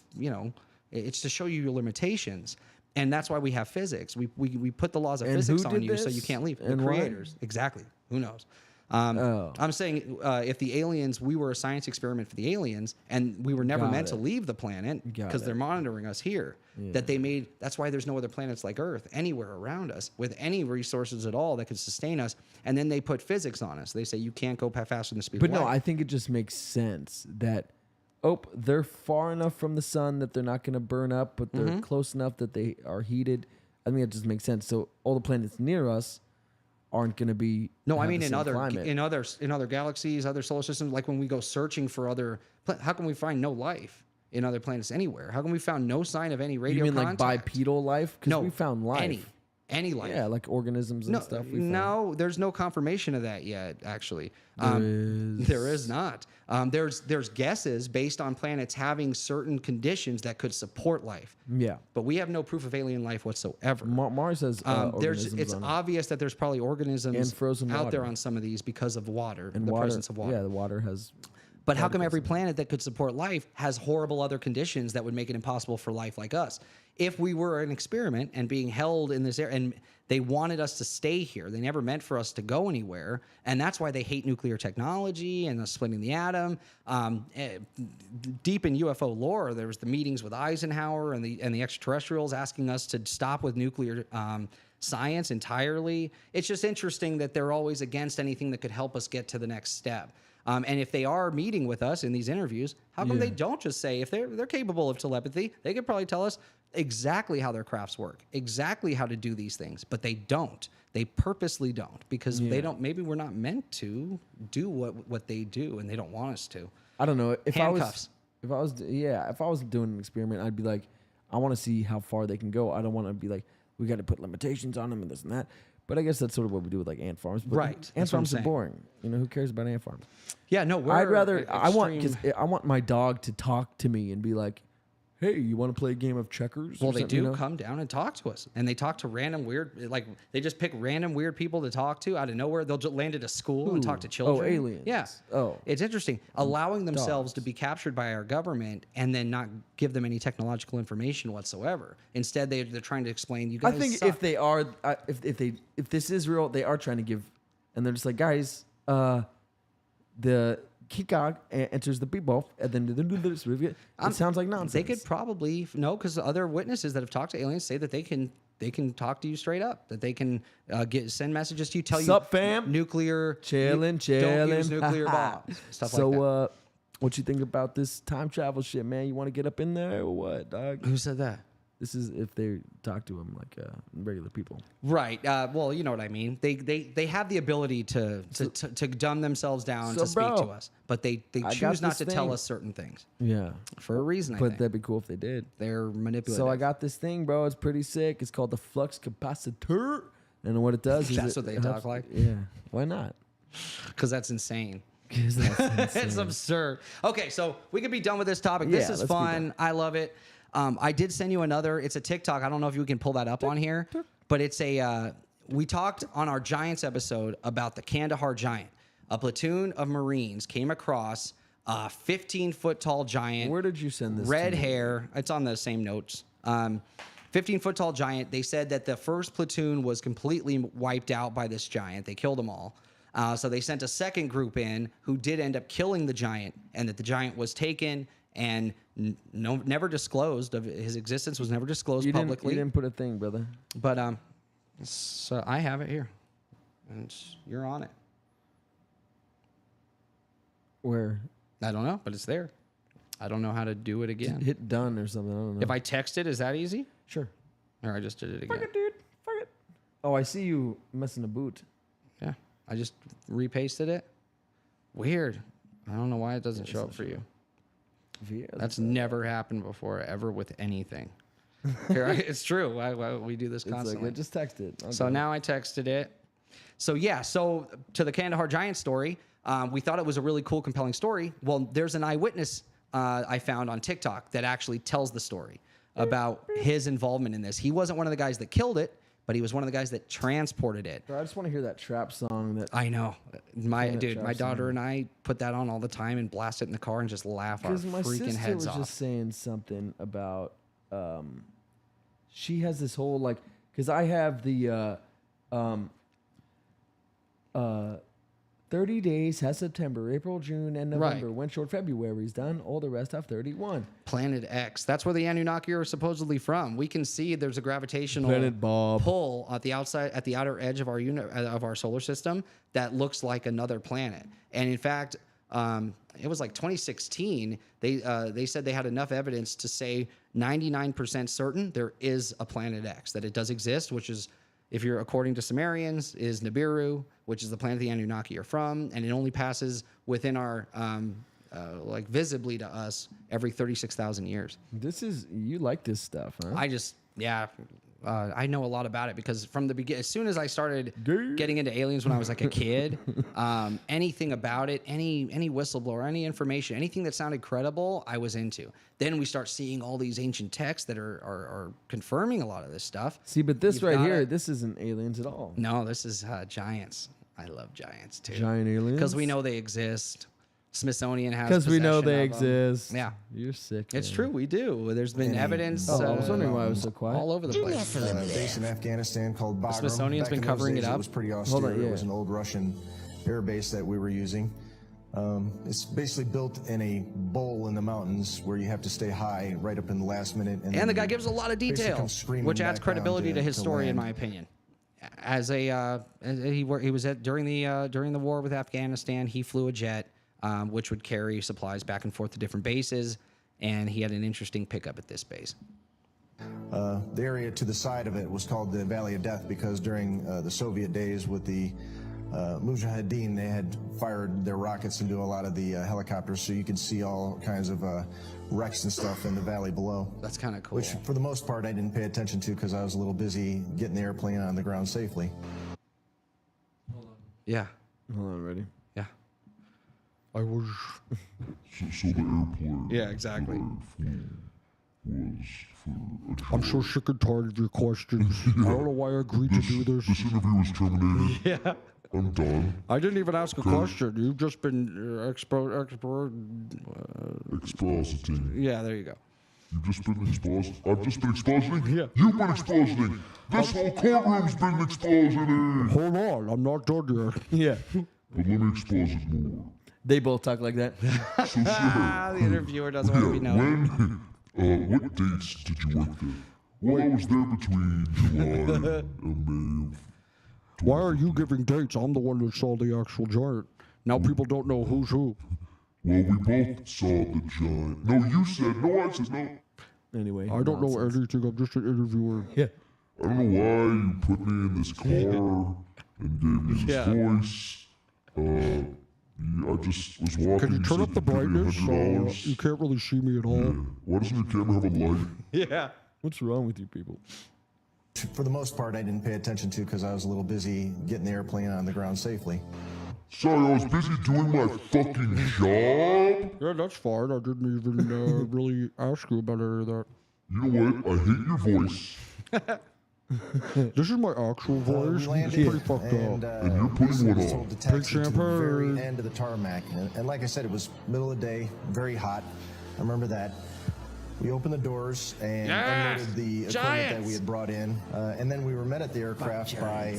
B: it's to show you your limitations. And that's why we have physics. We put the laws of
A: And
B: physics
A: who
B: on
A: did
B: you so
A: this?
B: you can't leave.
A: And
B: the
A: why?
B: creators. Exactly. Who knows? I'm saying if the aliens, we were a science experiment for the aliens, and we were never
A: Got
B: meant to
A: it.
B: leave the planet
A: Got
B: because
A: it.
B: they're monitoring us here. That they made, that's why there's no other planets like Earth anywhere around us with any resources at all that could sustain us. And then they put physics on us. They say you can't go faster than the speed
A: But
B: of
A: no,
B: light.
A: I think it just makes sense that, they're far enough from the sun that they're not going to burn up, but they're close enough that they are heated. I think it just makes sense. So all the planets near us aren't going to be.
B: No, I
A: have
B: mean
A: the
B: in
A: same
B: other
A: climate.
B: in other galaxies, other solar systems. Like when we go searching for other, how can we find no life in other planets anywhere? How can we found no sign of any radio
A: You mean
B: contact?
A: like bipedal life? Because
B: No,
A: we found life.
B: any life.
A: Yeah, like organisms and
B: No,
A: stuff. We found.
B: no, there's no confirmation of that yet. Actually, there is not. There's guesses based on planets having certain conditions that could support life.
A: Yeah.
B: But we have no proof of alien life whatsoever.
A: Mars has organisms
B: It's
A: on it.
B: obvious that there's probably organisms
A: And frozen
B: out there
A: water.
B: on some of these because of water,
A: And
B: the
A: water,
B: presence of water.
A: Yeah, the water has.
B: But how come every planet that could support life has horrible other conditions that would make it impossible for life like us? If we were an experiment and being held in this area, and they wanted us to stay here, they never meant for us to go anywhere, and that's why they hate nuclear technology and the splitting the atom. Deep in UFO lore, there was the meetings with Eisenhower and the extraterrestrials asking us to stop with nuclear science entirely. It's just interesting that they're always against anything that could help us get to the next step. And if they are meeting with us in these interviews, how come they don't just say, if they're capable of telepathy, they could probably tell us exactly how their crafts work, exactly how to do these things, but they don't. They purposely don't because they don't. Maybe we're not meant to do what they do, and they don't want us to.
A: I don't know. If
B: Handcuffs.
A: I was doing an experiment, I'd be like, I want to see how far they can go. I don't want to be like, we got to put limitations on them and this and that. But I guess that's sort of what we do with like ant farms. But
B: Right.
A: Ant farms are boring. You know, who cares about ant farms?
B: Yeah, no.
A: I'd rather. I want my dog to talk to me and be like, hey, you want to play a game of checkers?
B: Well,
A: or
B: they
A: something,
B: do
A: you know?
B: come down and talk to us, and they talk to random weird, like they just pick random weird people to talk to out of nowhere. They'll just land at a school and talk to children.
A: Oh, aliens.
B: Yeah.
A: Oh.
B: It's interesting. Allowing themselves to be captured by our government and then not give them any technological information whatsoever. Instead, they're trying to explain. You guys.
A: I think
B: suck.
A: if they are, if this is real, they are trying to give, and they're just like, guys, the Kikag enters the people, and then it sounds like nonsense.
B: They could probably know because other witnesses that have talked to aliens say that they can talk to you straight up. That they can send messages to you, tell
A: Sup,
B: you
A: fam?
B: nuclear
A: Chillin'.
B: don't use nuclear bombs, stuff like that.
A: So, what you think about this time travel shit, man? You want to get up in there or what, dog?
B: Who said that?
A: This is if they talk to them like regular people.
B: Right. Well, you know what I mean. They have the ability to dumb themselves down to speak to us, but they choose not to tell us certain things.
A: Yeah,
B: for a reason. I
A: but
B: think
A: that'd be cool if they did.
B: They're manipulative.
A: So I got this thing, bro. It's pretty sick. It's called the flux capacitor, and what it does is
B: That's what they talk like?
A: Yeah, why not?
B: Because that's insane.
A: 'Cause that's
B: It's
A: insane.
B: absurd. Okay, so we could be done with this topic. This
A: Yeah,
B: is
A: let's be
B: fun.
A: done.
B: I love it. I did send you another. It's a TikTok. I don't know if you can pull that up on here, but it's a. We talked on our Giants episode about the Kandahar Giant. A platoon of Marines came across a 15-foot tall giant.
A: Where did you send this?
B: Red
A: to me?
B: hair. It's on the same notes. 15-foot tall giant. They said that the first platoon was completely wiped out by this giant. They killed them all. So they sent a second group in who did end up killing the giant, and that the giant was taken and never disclosed. Of his existence was never disclosed publicly.
A: You didn't put a thing, brother.
B: But so I have it here, and you're on it.
A: Where?
B: I don't know, but it's there. I don't know how to do it again.
A: Hit done or something. I don't know.
B: If I text it, is that easy?
A: Sure.
B: Or I just did it again.
A: Fuck it, dude. Fuck it. Oh, I see you messing a boot.
B: Yeah, I just repasted it. Weird. I don't know why it doesn't show up for you. That's never happened before, ever with anything. It's true. We do this constantly.
A: Like, just text it. Okay.
B: So now I texted it. So yeah, so to the Kandahar Giant story, we thought it was a really cool, compelling story. Well, there's an eyewitness I found on TikTok that actually tells the story about his involvement in this. He wasn't one of the guys that killed it, but he was one of the guys that transported it.
A: Bro, I just want to hear that trap song. That
B: I know. My daughter and I put that on all the time and blast it in the car and just laugh our
A: my
B: freaking
A: sister
B: heads
A: was
B: off.
A: just saying something about she has this whole like because I have the 30 days has September, April, June, and November.
B: Right.
A: When short February's done, all the rest have 31.
B: Planet X. That's where the Anunnaki are supposedly from. We can see there's a gravitational
A: Planet Bob.
B: pull at the outer edge of our solar system that looks like another planet. And in fact, it was like 2016. They said they had enough evidence to say 99% certain there is a Planet X, that it does exist, which is, if you're according to Sumerians, is Nibiru, which is the planet the Anunnaki are from, and it only passes within our like visibly to us every 36,000 years.
A: You like this stuff, huh?
B: I know a lot about it because from the beginning, as soon as I started getting into aliens when I was like a kid, anything about it, any whistleblower, any information, anything that sounded credible, I was into. Then we start seeing all these ancient texts that are confirming a lot of this stuff.
A: See, but this right here, this isn't aliens at all.
B: No, this is giants. I love giants too.
A: Giant aliens?
B: Because we know they exist. Smithsonian has
A: Because we know they
B: possession of them.
A: exist.
B: Yeah.
A: You're sick.
B: It's
A: man.
B: true, we do. There's been evidence.
A: I was wondering why I was so quiet.
B: All over the place.
C: Base in Afghanistan called Bagram.
B: Smithsonian's been
C: Back in those
B: covering
C: days,
B: it up.
C: It was pretty austere.
A: Hold on, yeah.
C: It was an old Russian air base that we were using. It's basically built in a bowl in the mountains where you have to stay high right up in the last minute.
B: And the guy gives a lot of
C: basically
B: detail,
C: comes screaming
B: which adds
C: back
B: credibility
C: down
B: to his story, in
C: land.
B: my opinion. As he was during the war with Afghanistan, he flew a jet which would carry supplies back and forth to different bases. And he had an interesting pickup at this base.
C: The area to the side of it was called the Valley of Death because during the Soviet days with the Mujahideen, they had fired their rockets into a lot of the helicopters, so you could see all kinds of wrecks and stuff in the valley below.
B: That's kind of cool.
C: Which, for the most part, I didn't pay attention to because I was a little busy getting the airplane on the ground safely.
B: Yeah.
A: Hold on, ready?
B: Yeah.
I: I was.
H: So the airplane.
B: Yeah, exactly.
I: I'm so sick and tired of your questions. I don't know why I agreed to do this.
H: This interview was terminated.
B: Yeah.
H: I'm done.
I: I didn't even ask a question. You've just been
H: Expositing.
B: Yeah, there you go.
H: You've just been expositing. I've just been expositing?
I: Yeah.
H: You've been expositing. This whole courtroom's been expositing.
I: Hold on, I'm not done yet.
A: Yeah.
H: But let me exposit more.
A: They both talk like that.
H: So, sir,
B: The interviewer doesn't want to be known.
H: when, what dates did you work there? Well, I was there between July and May of...
I: Why are you giving dates? I'm the one that saw the actual giant. Now people don't know who's who.
H: Well, we both saw the giant. No, you said... No, I said no.
A: Anyway.
I: I don't know anything. I'm just an interviewer.
A: Yeah.
H: I don't know why you put me in this car and gave me this voice. I just was walking.
I: Can you turn up the brightness?
H: $100.
I: You can't really see me at all.
H: Yeah. Why doesn't your camera have a light?
B: Yeah.
A: What's wrong with you people?
C: For the most part, I didn't pay attention to because I was a little busy getting the airplane on the ground safely.
H: Sorry, I was busy doing my fucking job.
I: Yeah, that's fine. I didn't even really ask you about any of that.
H: You know what? I hate your voice.
I: This is my actual voice.
C: We
I: It's
C: landed,
I: pretty fucked
C: and,
I: up.
H: And you're putting
C: basically
H: one
C: was
H: on.
C: told to taxi to the very
I: champagne.
C: end of the tarmac. And like I said, it was middle of the day, very hot. I remember that. We opened the doors and unloaded the equipment that we had brought in. And then we were met at the aircraft by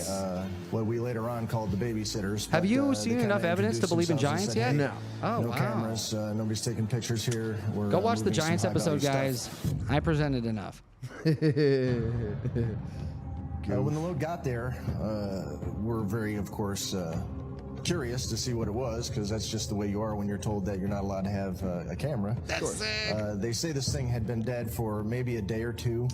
C: what we later on called the babysitters.
B: Have
C: But,
B: you
C: they
B: seen
C: kinda
B: enough evidence to
C: introduced
B: believe in
C: themselves
B: giants
C: and
B: yet?
C: said,
B: No.
C: "Hey,
B: Oh,
C: no
B: wow.
C: cameras. Nobody's taking pictures here. We're
B: Go watch the
C: moving some
B: Giants
C: high-value
B: episode,
C: stuff."
B: guys. I presented enough.
C: When the load got there, we're very, of course, curious to see what it was, because that's just the way you are when you're told that you're not allowed to have a camera.
B: That's sick.
C: They say this thing had been dead for maybe a day or two,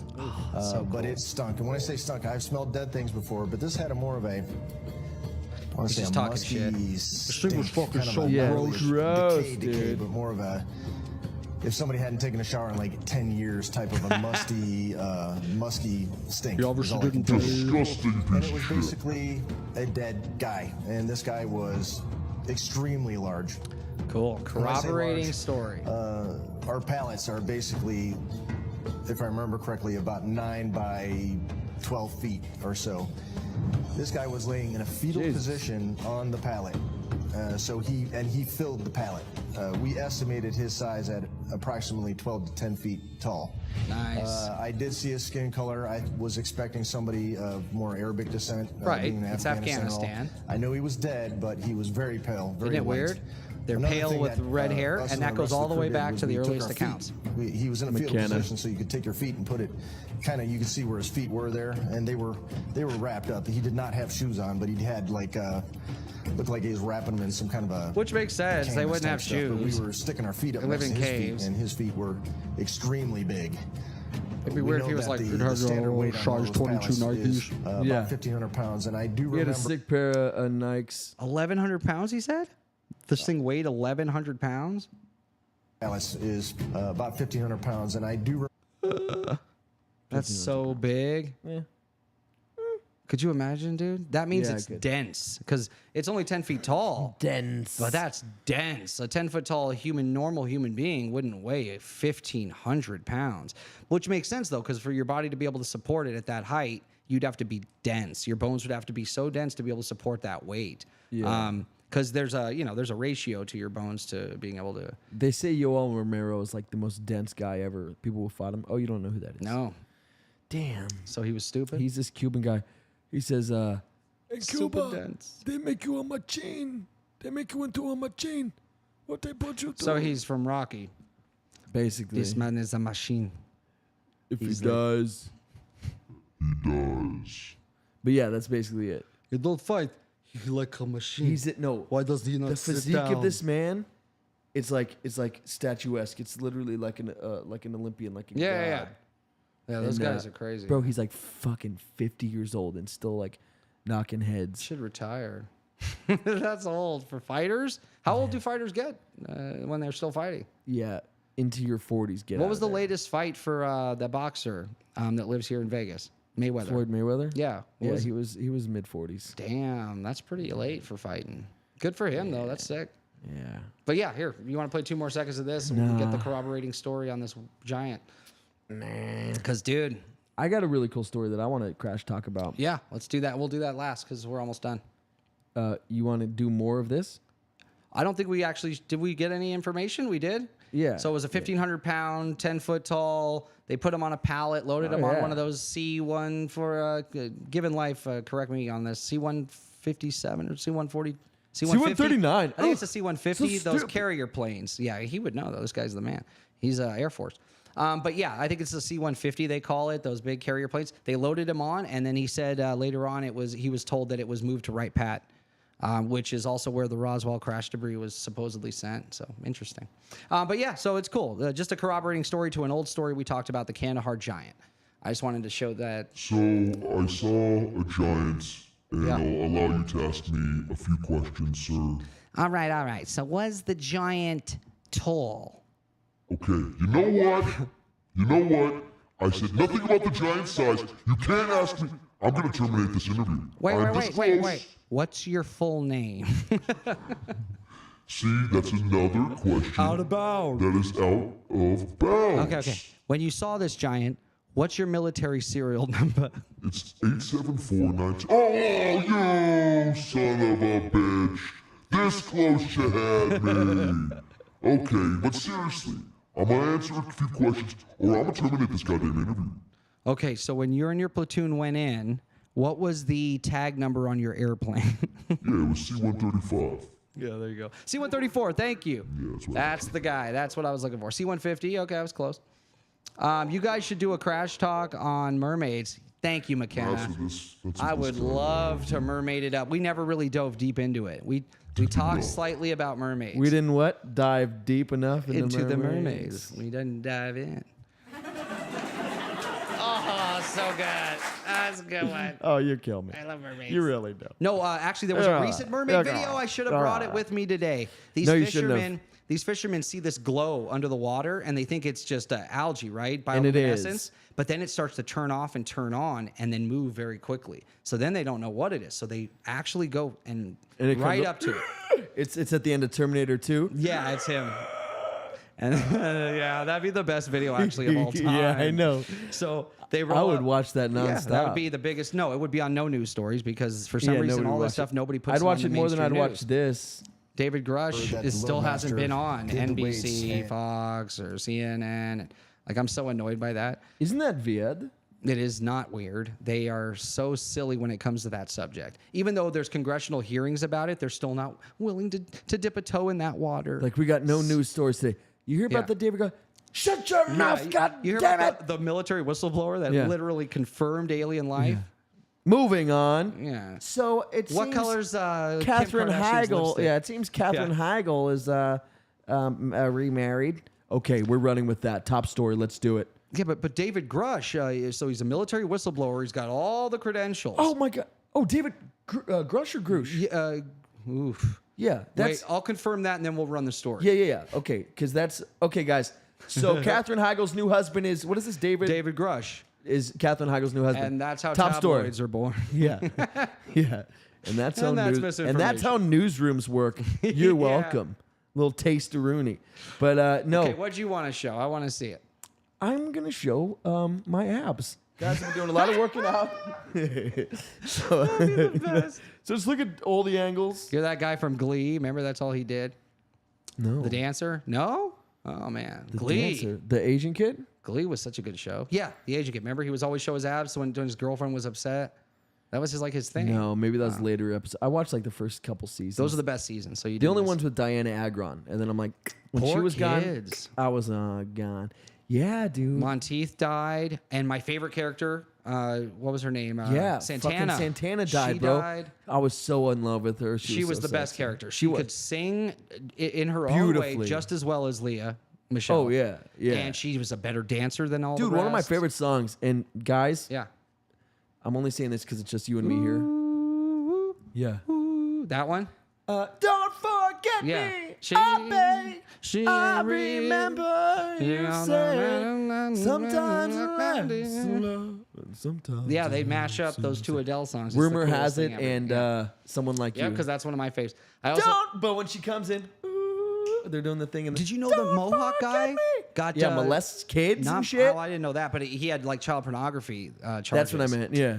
C: but it stunk. And when I say stunk, I've smelled dead things before, but this had a more of a, I want to say
B: just
C: a
B: talking
C: musky
B: shit.
I: This thing was
C: stink,
I: fucking
C: kind of
I: so
C: a- not
I: gross.
C: really decay,
A: dude.
C: but more of a, if somebody hadn't taken a shower in like 10 years type of a musky stink.
I: You
C: is
I: obviously
C: all I can
I: didn't
C: tell
I: bathe.
C: you.
H: Disgusting
C: And
H: piece
C: it was
H: of shit.
C: basically a dead guy, and this guy was extremely large.
B: Cool.
C: When I say
B: Corroborating
C: large,
B: story.
C: Our pallets are basically, if I remember correctly, about 9 by 12 feet or so. This guy was laying in a fetal position on the pallet. So he filled the pallet. We estimated his size at approximately 12 to 10 feet tall.
B: Nice.
C: I did see his skin color. I was expecting somebody of more Arabic descent.
B: Right,
C: being in
B: it's
C: and all.
B: Afghanistan.
C: I know he was dead, but he was very pale, very
B: Isn't it
C: white.
B: weird? They're
C: Another
B: pale
C: thing
B: with
C: that,
B: red hair,
C: us
B: and that
C: the
B: goes
C: rest of
B: all the
C: crew
B: way
C: did
B: back
C: was
B: to the
C: we took
B: earliest
C: our feet.
B: accounts.
C: He was in a fetal
A: McKenna.
C: position, so you could take your feet and put it, kind of, you could see where his feet were there, and they were wrapped up. He did not have shoes on, but he had like looked like he was wrapping them in some kind of a.
B: Which makes sense. They
C: canvas
B: wouldn't
C: type
B: have
C: stuff, but
B: shoes.
C: we were sticking our feet up
B: They live
C: next to
B: in
C: his
B: caves.
C: feet, and his feet were extremely big.
B: It'd be
C: We
B: weird if
C: know
B: he was
C: that
B: like,
C: the
I: it has
C: standard
I: a
C: weight on
I: size
C: those
I: 22
C: pallets is,
I: Nikes.
C: about
A: Yeah.
C: 1,500 pounds, and I do
A: He had
C: remember.
A: a sick pair of Nikes.
B: 1,100 pounds, he said? This thing weighed 1,100 pounds?
C: Pallets is about 1,500 pounds, and I do.
B: That's so big.
A: Yeah.
B: Could you imagine, dude? That means
A: Yeah, I
B: it's
A: could.
B: dense because it's only 10 feet tall.
A: Dense.
B: But that's dense. A 10-foot tall normal human being wouldn't weigh 1,500 pounds, which makes sense though, because for your body to be able to support it at that height, you'd have to be dense. Your bones would have to be so dense to be able to support that weight.
A: Yeah.
B: Because there's a ratio to your bones to being able to.
A: They say Yoel Romero is like the most dense guy ever. People will fight him. Oh, you don't know who that is?
B: No.
A: Damn.
B: So he was stupid.
A: He's this Cuban guy. He says, in
B: Super
A: Cuba,
B: dense.
A: they make you a machine. They make you into a machine. What they put you through.
B: So he's from Rocky.
A: basically,
B: This man is a machine.
A: if he
B: he's
A: does.
H: He does.
A: But yeah, that's basically it.
I: You don't fight. You like a machine.
A: He's it. No.
I: Why does he not
A: The
I: sit
A: physique
I: down?
A: of this man it's like statuesque. It's literally like an Olympian, like a god.
B: Yeah, those
A: And,
B: guys are crazy.
A: Bro, he's like fucking 50 years old and still like knocking heads.
B: Should retire. That's old for fighters. How old do fighters get when they're still fighting?
A: Yeah, into your 40s.
B: What was the latest fight for the boxer that lives here in Vegas? Mayweather.
A: Floyd Mayweather?
B: Yeah.
A: Yeah, he was mid 40s.
B: Damn, that's pretty late for fighting. Good for him though. That's sick.
A: Yeah.
B: But yeah, here, you want to play 2 more seconds of this and we can get the corroborating story on this giant. Because, dude.
A: I got a really cool story that I want to crash talk about.
B: Yeah, let's do that. We'll do that last because we're almost done.
A: You want to do more of this?
B: I don't think we actually, did we get any information? We did?
A: Yeah.
B: So it was a 1,500 pound, 10 foot tall. They put him on a pallet, loaded him on one of those C1 for Given Life. Correct me on this. C157 or C140.
A: C-139.
B: I think it's a C-150.
A: So
B: those
A: stupid.
B: carrier planes. Yeah, he would know though. This guy's the man. He's Air Force. But yeah, I think it's the C-150 they call it. Those big carrier planes. They loaded him on, and then he said later on he was told that it was moved to Wright Pat, which is also where the Roswell crash debris was supposedly sent. So interesting. But yeah, so it's cool. Just a corroborating story to an old story we talked about, the Kandahar giant. I just wanted to show that.
H: So I saw a giant, and I'll allow you to ask me a few questions, sir.
B: All right. So was the giant tall?
H: Okay, you know what? I said nothing about the giant size. You can't ask me. I'm going to terminate this interview.
B: Wait. What's your full name?
H: See, that's another question.
B: Out of bounds.
H: That is out of bounds.
B: Okay. When you saw this giant, what's your military serial number?
H: It's 87492. Oh, you son of a bitch. This close you had me. Okay, but seriously, I'm going to answer a few questions, or I'm going to terminate this goddamn interview.
B: Okay, so when you and your platoon went in, what was the tag number on your airplane?
H: Yeah, it was C-135.
B: Yeah, there you go. C-134, thank you.
H: Yeah,
B: that's the guy. That's what I was looking for. C-150, okay, I was close. You guys should do a crash talk on mermaids. Thank you, McKenna. I would love to mermaid it up. We never really dove deep into it. We talked slightly about mermaids.
A: We didn't what? Dive deep enough
B: into the mermaids. We didn't dive in. Oh, so good. That's a good one.
A: Oh, you kill me.
B: I love mermaids.
A: You really do.
B: No, actually, there was a recent mermaid video. I should have brought it with me today. These fishermen see this glow under the water, and they think it's just algae, right? Bioluminescence. But then it starts to turn off and turn on and then move very quickly. So then they don't know what it is. So they actually go and right up to it.
A: It's at the end of Terminator 2.
B: Yeah, it's him. And yeah, that'd be the best video actually of all time.
A: Yeah, I know.
B: So they roll
A: I would
B: up.
A: watch that nonstop.
B: Yeah, that would be the biggest. No, it would be on no news stories because for some reason all this stuff nobody puts.
A: I'd watch
B: on
A: it
B: the
A: more than I'd
B: mainstream
A: watch
B: news.
A: this.
B: David Grush still hasn't been on
C: did the
B: NBC,
C: weights.
B: Fox, or CNN. Like, I'm so annoyed by that.
A: Isn't that weird?
B: It is not weird. They are so silly when it comes to that subject. Even though there's congressional hearings about it, they're still not willing to dip a toe in that water.
A: Like, we got no news stories today. You hear about the David Grush? Shut your mouth, God
B: you hear
A: damn
B: about
A: it!
B: the military whistleblower that literally confirmed alien life?
A: Moving on.
B: Yeah.
A: So it
B: What
A: seems
B: color's
A: Katherine
B: Kim Kardashian's
A: Heigl?
B: lipstick?
A: Yeah, it seems Katherine Heigl is remarried. Okay, we're running with that. Top story. Let's do it.
B: Yeah, but David Grush, so he's a military whistleblower. He's got all the credentials.
A: Oh my God. Oh, David Grush or Grush?
B: Yeah, oof.
A: Yeah.
B: Wait, I'll confirm that and then we'll run the story.
A: Yeah. Okay, because that's okay, guys. So Katherine Heigl's new husband is what is this? David
B: Grush
A: is Katherine Heigl's new husband,
B: and that's how
A: top
B: tabloids
A: story.
B: are born.
A: Yeah, yeah, and that's how
B: misinformation.
A: newsrooms work. You're welcome. Little taste of Rooney, but no.
B: Okay, what do you want to show? I want to see it.
A: I'm gonna show my abs. Guys, I've been doing a lot of working out. So just look at all the angles.
B: You're that guy from Glee. Remember, that's all he did.
A: No,
B: The dancer. No. Oh man,
A: the
B: Glee.
A: dancer, the Asian kid.
B: Glee was such a good show. Yeah, the Asian kid. Remember, he was always show his abs when his girlfriend was upset. That was his thing.
A: No, maybe that was later episodes. I watched like the first couple seasons.
B: Those are the best seasons. So
A: the only ones with Diana Agron, and then I'm like, when she
B: Poor
A: was
B: kids.
A: gone, I was gone. Yeah, dude.
B: Monteith died, and my favorite character, What was her name?
A: Yeah,
B: Santana.
A: fucking Santana died,
B: She
A: bro.
B: died.
A: I was so in love with her.
B: She was
A: so
B: the best
A: sexy.
B: character. She could sing in her own way
A: Beautifully.
B: just as well as Leah Michelle.
A: Oh yeah, yeah.
B: And she was a better dancer than all
A: Dude,
B: the rest.
A: one of my favorite songs. And guys,
B: Yeah.
A: I'm only saying this because it's just you and me here. Yeah.
B: That one?
A: Don't forget
B: Yeah.
A: me.
B: She-
A: I remember you say sometimes sometimes.
B: Yeah, they mash up those two Adele songs. It's the
A: Rumor
B: coolest
A: has it,
B: thing ever.
A: and
B: yeah,
A: someone like you.
B: because that's one of my faves. I also
A: Don't. But when she comes in, ooh, they're doing the thing. And
B: did you know the Mohawk guy got
A: molests kids
B: not,
A: and shit?
B: Oh, I didn't know that, but he had like child pornography charges.
A: That's what I meant. Yeah.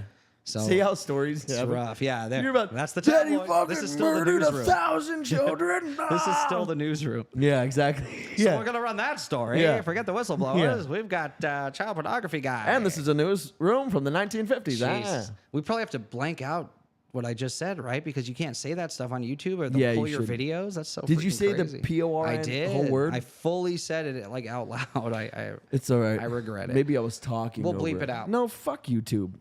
B: So
A: See how stories
B: it's
A: happen?
B: rough. Yeah, there.
A: You're about,
B: That's the
A: Daddy
B: tabloid.
A: fucking
B: This is still the
A: murdered
B: newsroom.
A: 1,000 children.
B: This is still the newsroom.
A: Yeah, exactly.
B: So
A: Yeah.
B: we're gonna run that story.
A: Yeah.
B: Forget the whistleblowers. We've got child pornography guy.
A: And this is a newsroom from the 1950s.
B: Jesus. We probably have to blank out what I just said, right? Because you can't say that stuff on YouTube or they'll
A: Yeah,
B: pull
A: you
B: your
A: shouldn't.
B: videos. That's so.
A: Did you
B: freaking
A: say the
B: crazy.
A: PORN
B: I did.
A: whole word?
B: I fully said it like out loud. I
A: It's all right.
B: I regret it.
A: Maybe I was talking.
B: We'll
A: over
B: bleep it out.
A: No, fuck YouTube.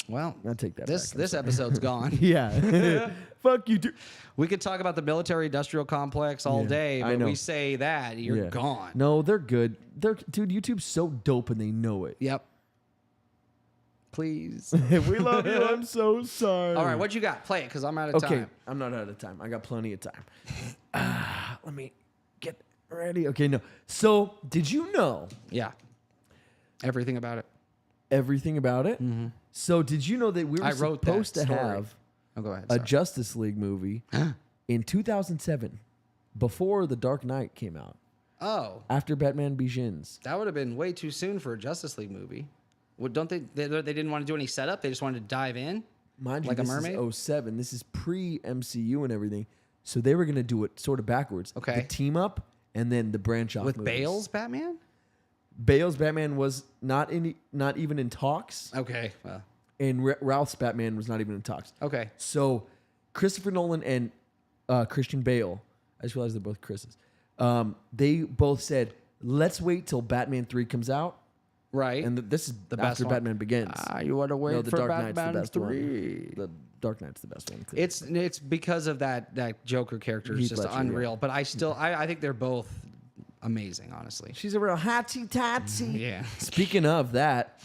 B: well,
A: I'll take that
B: this
A: back. I'm
B: this
A: sorry.
B: episode's gone.
A: Yeah. Fuck YouTube.
B: We could talk about the military-industrial complex all
A: Yeah,
B: day,
A: I
B: but
A: know.
B: we say that you're
A: Yeah.
B: gone.
A: No, they're good. Dude, YouTube's so dope and they know it.
B: Yep. Please.
A: We love you. I'm so sorry.
B: All right, what you got? Play it, because I'm out of
A: Okay,
B: time.
A: I'm not out of time. I got plenty of time. Let me get ready. Okay, no. So, did you know
B: Yeah. Everything about it.
A: everything about it? Mm-hmm. So, did you know that we were
B: I wrote that
A: supposed to
B: story.
A: have
B: Oh, go ahead.
A: a
B: sorry.
A: Justice League movie in 2007 before The Dark Knight came out,
B: Oh,
A: after Batman Begins?
B: that would have been way too soon for a Justice League movie. Well, don't they didn't want to do any setup. They just wanted to dive in.
A: Mind you,
B: Like a
A: this
B: mermaid?
A: is 07. This is pre-MCU and everything. So they were going to do it sort of backwards.
B: Okay.
A: The team up and then the branch off
B: With
A: movies.
B: Bale's Batman?
A: Bale's Batman was not even in talks,
B: Okay. Well,
A: and Ralph's Batman was not even in talks.
B: okay.
A: So Christopher Nolan and Christian Bale, I just realized they're both Chris's. They both said, "Let's wait till Batman 3 comes out."
B: Right.
A: And this is
B: The
A: after
B: best one.
A: Batman Begins.
B: You want to wait
A: No, the
B: for
A: Dark Knight's the
B: Batman
A: best
B: 3.
A: one. The Dark Knight's the best one.
B: It's because of that Joker character is
A: Heath
B: just
A: Ledger,
B: unreal.
A: yeah.
B: But I still I think they're both amazing, honestly.
A: She's a real hotty totsy.
B: Yeah.
A: Speaking of that,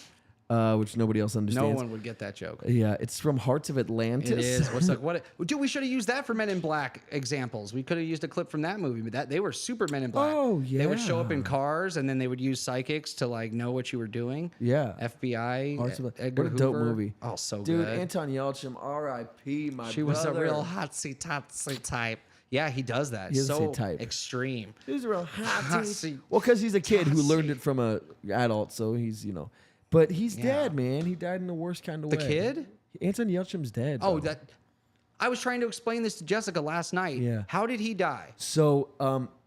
A: which nobody else
B: No
A: understands.
B: one would get that joke.
A: Yeah, it's from Hearts of Atlantis.
B: It is. What's like what? Dude, we should have used that for Men in Black examples. We could have used a clip from that movie, but that they were super Men in Black.
A: Oh,
B: They would show up in
A: yeah.
B: cars, and then they would use psychics to like know what you were doing.
A: Yeah.
B: FBI.
A: Hearts of
B: Edgar
A: What a dope
B: Hoover.
A: movie.
B: Oh, so
A: Dude,
B: good.
A: Anton Yelchin, R.I.P. My
B: She
A: brother.
B: was a real hotsy-totsy type. Yeah, he does that.
A: He doesn't
B: so
A: say type.
B: extreme.
A: He's a real hotty.
B: Hotsy.
A: Well, because he's a kid who learned
B: Totsy.
A: it from a adult, so he's But he's
B: Yeah.
A: dead, man. He died in the worst kind of
B: The
A: way.
B: kid?
A: Anton Yelchin's dead.
B: Oh,
A: bro.
B: that. I was trying to explain this to Jessica last night.
A: Yeah.
B: How did he die?
A: So,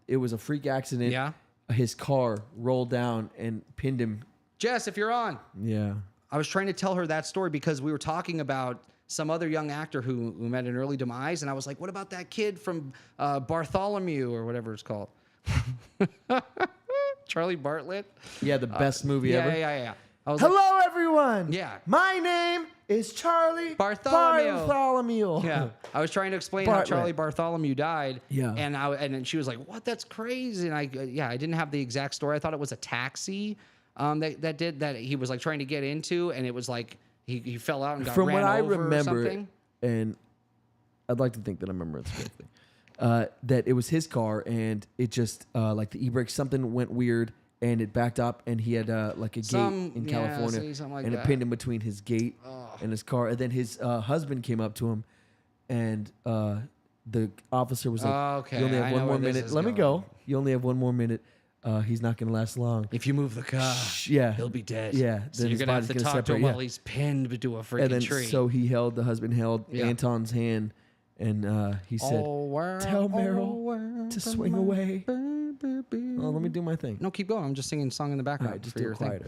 A: it was a freak accident.
B: Yeah.
A: His car rolled down and pinned him.
B: Jess, if you're on.
A: Yeah.
B: I was trying to tell her that story because we were talking about some other young actor who met an early demise, and I was like, "What about that kid from Bartholomew or whatever it's called?" Charlie Bartlett.
A: Yeah, the best movie
B: Yeah,
A: ever.
B: yeah. I was like,
A: Hello, everyone.
B: Yeah.
A: My name is Charlie
B: Bartholomew.
A: Bartholomew.
B: yeah. I was trying to explain how
A: Bartlett.
B: Charlie Bartholomew died.
A: Yeah.
B: And then she was like, "What? That's crazy." And I didn't have the exact story. I thought it was a taxi that he was like trying to get into, and it was like he fell out and got
A: From
B: ran
A: what I
B: over or
A: remember,
B: something.
A: and I'd like to think that I remember it correctly, that it was his car, and it just like the e-brake, something went weird, and it backed up, and he had like a gate in California,
B: see, something like
A: and
B: that.
A: it pinned him between his gate and his car, and then his husband came up to him, and the officer was like,
B: Okay,
A: "You only have
B: I
A: one
B: know
A: more
B: where this
A: minute.
B: is
A: Let me
B: going.
A: go. You only have one more minute. He's not going to last long."
B: If you move the car,
A: Yeah,
B: he'll be dead.
A: Yeah,
B: So
A: then
B: you're
A: his
B: gonna have
A: body's
B: to
A: gonna
B: talk to him
A: separate,
B: while he's pinned to a freaking
A: And then
B: tree.
A: so the husband held
B: Yeah.
A: Anton's hand, and he said, "Tell Meryl to swing away." Oh, let me do my thing.
B: No, keep going. I'm just singing a song in the
A: All
B: background
A: right, just
B: for
A: do
B: your
A: it
B: thing.
A: quieter.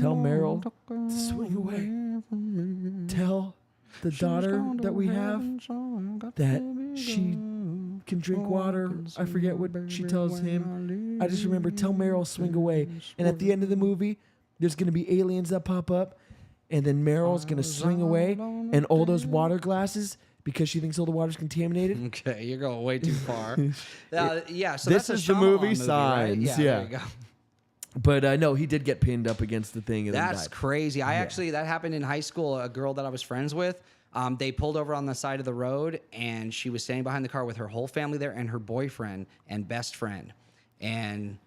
A: Tell Meryl to swing away. Tell the daughter that we have that she can drink water. I forget what she tells him. I just remember, tell Meryl swing away. And at the end of the movie, there's going to be aliens that pop up, and then Meryl's gonna swing away, and all those water glasses because she thinks all the water's contaminated.
B: Okay, you're going way too far. Yeah, so
A: This
B: that's a
A: is the
B: Shyamalan
A: movie
B: right?
A: Signs,
B: Yeah,
A: yeah.
B: there you go.
A: But no, he did get pinned up against the thing and then
B: That's
A: died.
B: crazy. That happened in high school. A girl that I was friends with, they pulled over on the side of the road, and she was standing behind the car with her whole family there and her boyfriend and best friend. And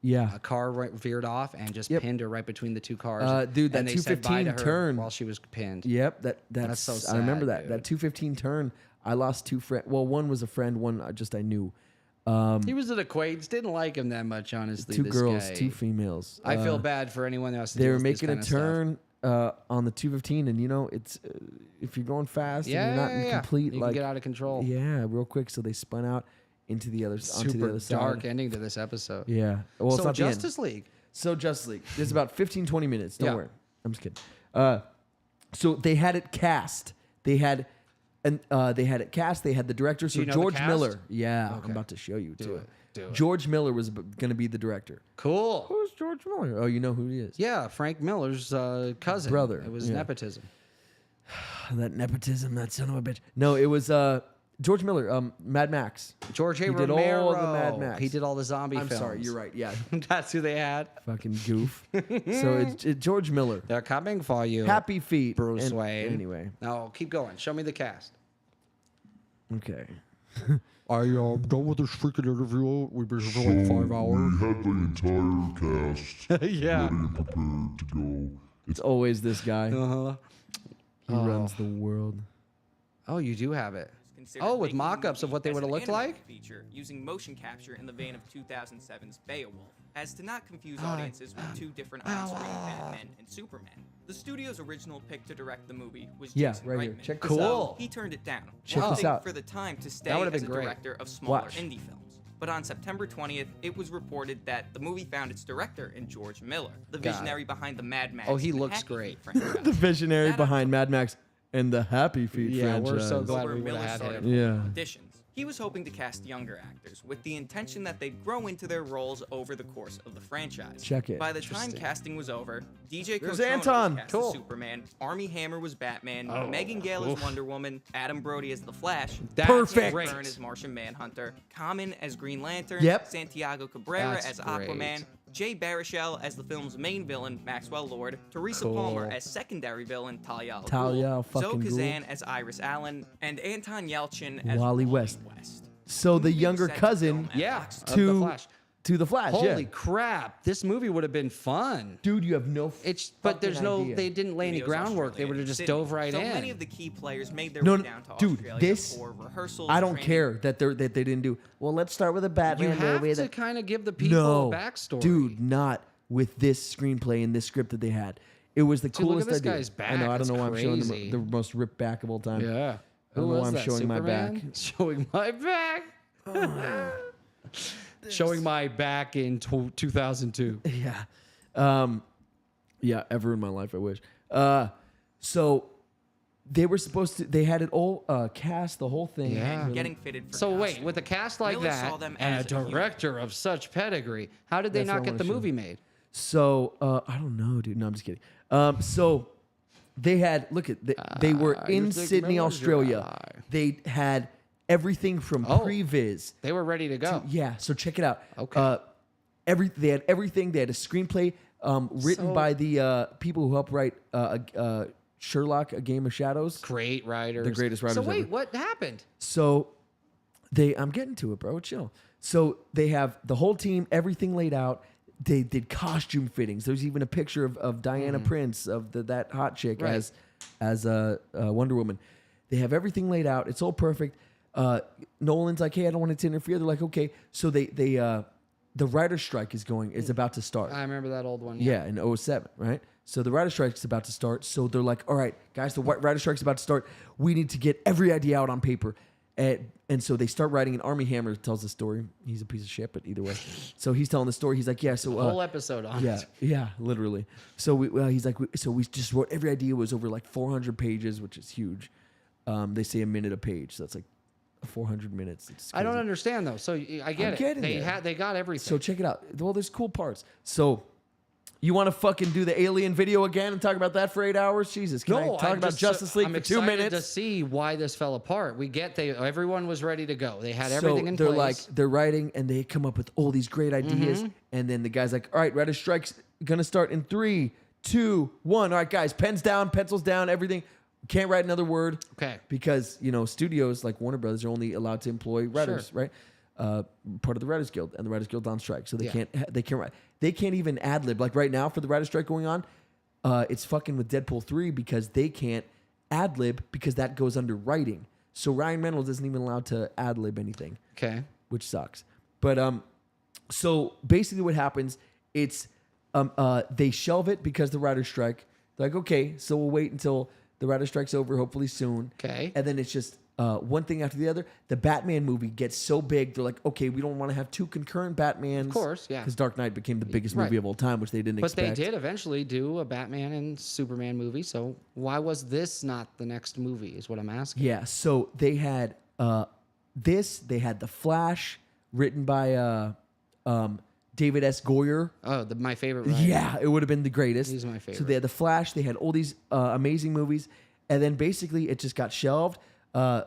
B: a car veered off and just pinned her right between the two cars.
A: Dude, that
B: and they said bye
A: 215
B: to her
A: turn
B: while she was pinned.
A: Yep, that's
B: so sad.
A: I remember that.
B: Dude.
A: That 215 turn. I lost two friends. Well, one was a friend, one I knew.
B: He was an acquaintance. Didn't like him that much, honestly.
A: Two
B: this
A: girls,
B: guy.
A: two females.
B: I feel bad for anyone that has to
A: They
B: deal
A: were
B: with this
A: making a
B: kind of stuff.
A: turn on the 215, and it's if you're going fast and you're not in complete
B: you
A: like
B: can get out of control.
A: Yeah, real quick. So they spun out onto the other onto the
B: Super
A: other side.
B: dark ending to this episode.
A: Yeah. Well, it's
B: So
A: not the end.
B: Justice League.
A: So Justice League. There's about 15, 20 minutes. Don't
B: Yeah.
A: worry. I'm just kidding. So they had it cast. They had it cast. They had the director. So
B: you know the
A: George
B: cast?
A: Miller. Yeah,
B: Okay.
A: I'm about to show you too.
B: Do it.
A: George Miller was going to be the director.
B: Cool.
A: Who's George Miller? Oh, you know who he is.
B: Yeah, Frank Miller's cousin.
A: Brother,
B: It was
A: yeah.
B: nepotism.
A: That nepotism, that son of a bitch. No, it was George Miller, Mad Max.
B: George A.
A: He did
B: Romero.
A: all the Mad Max.
B: He did all the zombie
A: I'm
B: films.
A: sorry, you're right. Yeah,
B: That's who they had.
A: fucking goof. So it's George Miller.
B: They're coming for you.
A: Happy Feet.
B: Bruce Wayne.
A: Anyway,
B: No, keep going. Show me the cast.
A: okay.
I: I done with this freaking interview. We've been here for like 5 hours.
H: We had the entire cast
B: Yeah.
H: ready and prepared to go.
A: It's always this guy.
B: Uh-huh.
A: He runs the world.
B: Oh, you do have it.
J: considered
B: Oh, with
J: making the
B: mock-ups of
J: movie
B: what they
J: as
B: would've
J: an
B: looked
J: animated
B: like?
J: feature using motion capture in the vein of 2007's Beowulf, as to not confuse audiences with two different on-screen Batman and Superman. The studio's original pick to direct the movie was Jason
A: right here.
J: Reitman.
A: Check this
B: Cool.
A: out.
J: He turned it down,
A: Check this
J: opting
A: out.
J: for the time to stay
B: That
J: as
B: would've
J: a
B: been great.
J: director of smaller
A: Watch.
J: indie films. But on September 20th, it was reported that the movie found its director in George Miller, the
B: Got it.
J: visionary behind the Mad Max.
B: Oh, he
J: and
B: looks
J: Happy
B: great.
J: Feet franchise.
A: The visionary
J: That
A: behind Mad Max and the Happy Feet
B: Yeah,
A: franchise.
B: we're so glad
J: where
B: we would've
J: Miller
B: had
J: started
B: him.
A: Yeah.
J: auditions. He was hoping to cast younger actors with the intention that they'd grow into their roles over the course of the franchise.
A: Check it.
J: By the time casting was over, DJ
A: There's
J: Cotrona
A: Anton.
J: was cast
B: Cool.
J: as Superman, Armie Hammer was Batman, Megan Gale as Wonder Woman, Adam Brody as The Flash,
B: That's
A: Perfect.
B: great.
J: Byrne as Martian Manhunter, Common as Green Lantern,
A: Yep.
J: Santiago Cabrera
B: That's
J: as
B: great.
J: Aquaman, Jay Baruchel as the film's main villain, Maxwell Lord, Teresa
B: Cool.
J: Palmer as secondary villain, Talia al
A: Talia al
J: Ghul,
A: fucking
J: Zoe
A: Ghul.
J: Kazan as Iris Allen, and Anton Yelchin as
A: Wally West. So the
J: movie was
A: younger
J: set to
A: cousin
J: film at
B: Yeah.
J: Fox
B: of
A: to
B: the Flash.
A: to the Flash.
B: Holy
A: yeah.
B: crap! This movie would have been fun.
A: Dude, you have no.
B: But there's
A: fucking
B: no.
A: idea.
B: They didn't lay any
J: Videos
B: groundwork. They
J: Australia
B: would have
J: and
B: just
J: Sydney.
B: dove right
J: so
B: in.
J: many of the key players made their
A: No,
J: way
A: no,
J: down to
A: dude,
J: Australia
A: this-
J: for rehearsals.
A: I don't
J: training.
A: care that they didn't do. Well, let's start with a
B: You
A: Batman
B: have
A: movie.
B: to kind of give the people
A: no,
B: a backstory,
A: dude, not with this screenplay and this script that they had. It was the
B: Dude, look at
A: coolest
B: this
A: idea.
B: guy's
A: I know.
B: back.
A: I don't
B: That's
A: know why I'm showing
B: crazy.
A: the most ripped back of all time.
B: Yeah.
A: I don't know
B: Who
A: why
B: was
A: I'm
B: that,
A: showing my back.
B: Superman? Showing my back. Showing my back in 2002.
A: Yeah. Yeah, ever in my life, I wish. So they were supposed to, they had it all cast, the whole thing.
B: Yeah.
J: And getting fitted for
B: So wait,
J: costume.
B: with a cast like
J: Miller saw
B: that
J: them
B: and a
J: as a unit.
B: director of such pedigree, how did they
A: That's what
B: not
A: I
B: get
A: wanna
B: the
A: show.
B: movie made?
A: So I don't know, dude. No, I'm just kidding. So they had, look at, they were
B: you
A: in
B: think
A: Sydney,
B: Miller's your
A: Australia.
B: ally.
A: They had everything from
B: Oh.
A: previs.
B: They were ready to go.
A: Yeah, so check it out.
B: Okay.
A: They had everything. They had a screenplay written
B: So-
A: by the people who helped write Sherlock: A Game of Shadows.
B: Great writers.
A: The greatest writers
B: So wait,
A: ever.
B: what happened?
A: So I'm getting to it, bro. Chill. So they have the whole team, everything laid out. They did costume fittings. There's even a picture of Diana Prince, of that hot chick,
B: Right.
A: as Wonder Woman. They have everything laid out. It's all perfect. Nolan's like, hey, I don't want it to interfere. They're like, okay. So the writer's strike is about to start.
B: I remember that old one.
A: Yeah, in 07, right? So the writer's strike is about to start. So they're like, all right, guys, the writer's strike is about to start. We need to get every idea out on paper. And so they start writing, and Armie Hammer tells the story. He's a piece of shit, but either way. So he's telling the story. He's like, yeah, so...
B: Whole episode on
A: yeah,
B: it.
A: yeah, literally. So he's like, so we just wrote, every idea was over like 400 pages, which is huge. They say a minute a page, so that's like 400 minutes. It's
B: I don't
A: crazy.
B: understand though. So I get
A: I'm
B: it.
A: getting
B: They
A: there.
B: they got everything.
A: So check it out. Well, there's cool parts. So You want to fucking do the Alien video again and talk about that for 8 hours? Jesus, can I talk about Justice League for 2 minutes?
B: I'm excited to see why this fell apart. Everyone was ready to go. They had everything in
A: place.
B: place.
A: They're like, they're writing and they come up with all these great ideas. And then the guy's like, all right, Writer Strike's going to start in 3, 2, 1. All right, guys, pens down, pencils down, everything. Can't write another word.
B: Okay.
A: Because, studios like Warner Brothers are only allowed to employ writers, right? Part of the Writers Guild, and the Writers Guild's on strike, so they can't write. They can't even ad lib. Like right now, for the writer strike going on, it's fucking with Deadpool 3 because they can't ad lib because that goes under writing. So Ryan Reynolds isn't even allowed to ad lib anything.
B: Okay,
A: which sucks. But so basically, what happens? It's they shelve it because the writer strike. They're like, okay, so we'll wait until the writer strike's over, hopefully soon.
B: Okay,
A: and then it's just. One thing after the other, the Batman movie gets so big, they're like, okay, we don't want to have 2 concurrent Batmans.
B: Of course, yeah.
A: Because Dark Knight became the biggest movie of all time, which they didn't expect.
B: But they did eventually do a Batman and Superman movie, so why was this not the next movie, is what I'm asking.
A: Yeah, so they had they had The Flash, written by David S. Goyer.
B: Oh, my favorite writer.
A: Yeah, it would have been the greatest.
B: He's my favorite.
A: So they had The Flash, they had all these amazing movies, and then basically it just got shelved.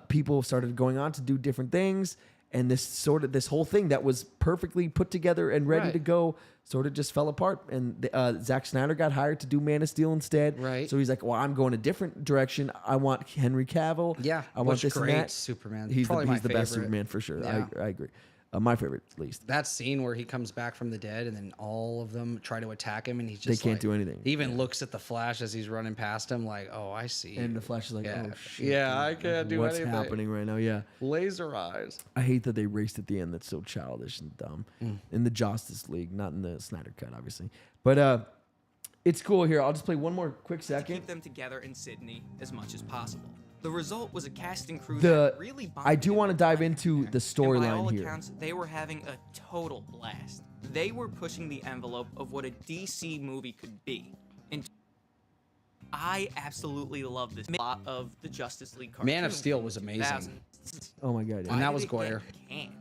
A: People started going on to do different things, and this whole thing that was perfectly put together and ready to go sort of just fell apart. And Zack Snyder got hired to do Man of Steel instead.
B: Right.
A: So he's like, well, I'm going a different direction. I want Henry Cavill.
B: Yeah.
A: I want this
B: great
A: and that.
B: Superman.
A: He's
B: Probably
A: the best
B: favorite.
A: Superman for sure.
B: Yeah.
A: I agree. My favorite, at least.
B: That scene where he comes back from the dead and then all of them try to attack him and he's just
A: They can't do anything.
B: He even looks at the Flash as he's running past him like, oh, I see.
A: And the Flash is like, oh, shit.
B: Yeah, I can't do
A: What's
B: anything.
A: happening right now? Yeah.
B: Laser eyes.
A: I hate that they raced at the end. That's so childish and dumb. In the Justice League, not in the Snyder Cut, obviously. But it's cool here. I'll just play one more quick second.
J: Keep them together in Sydney as much as possible. The result was a cast and crew
A: The
J: that really
A: I do want to dive into the
J: and by all
A: storyline here.
J: accounts, they were having a total blast. They were pushing the envelope of what a DC movie could be. And I absolutely love this plot of the Justice League cartoon.
B: Man of Steel was amazing.
J: 2000s.
A: Oh my god! Yeah.
B: And that
J: Why
B: was
J: did it get
B: Goyer.
J: canned?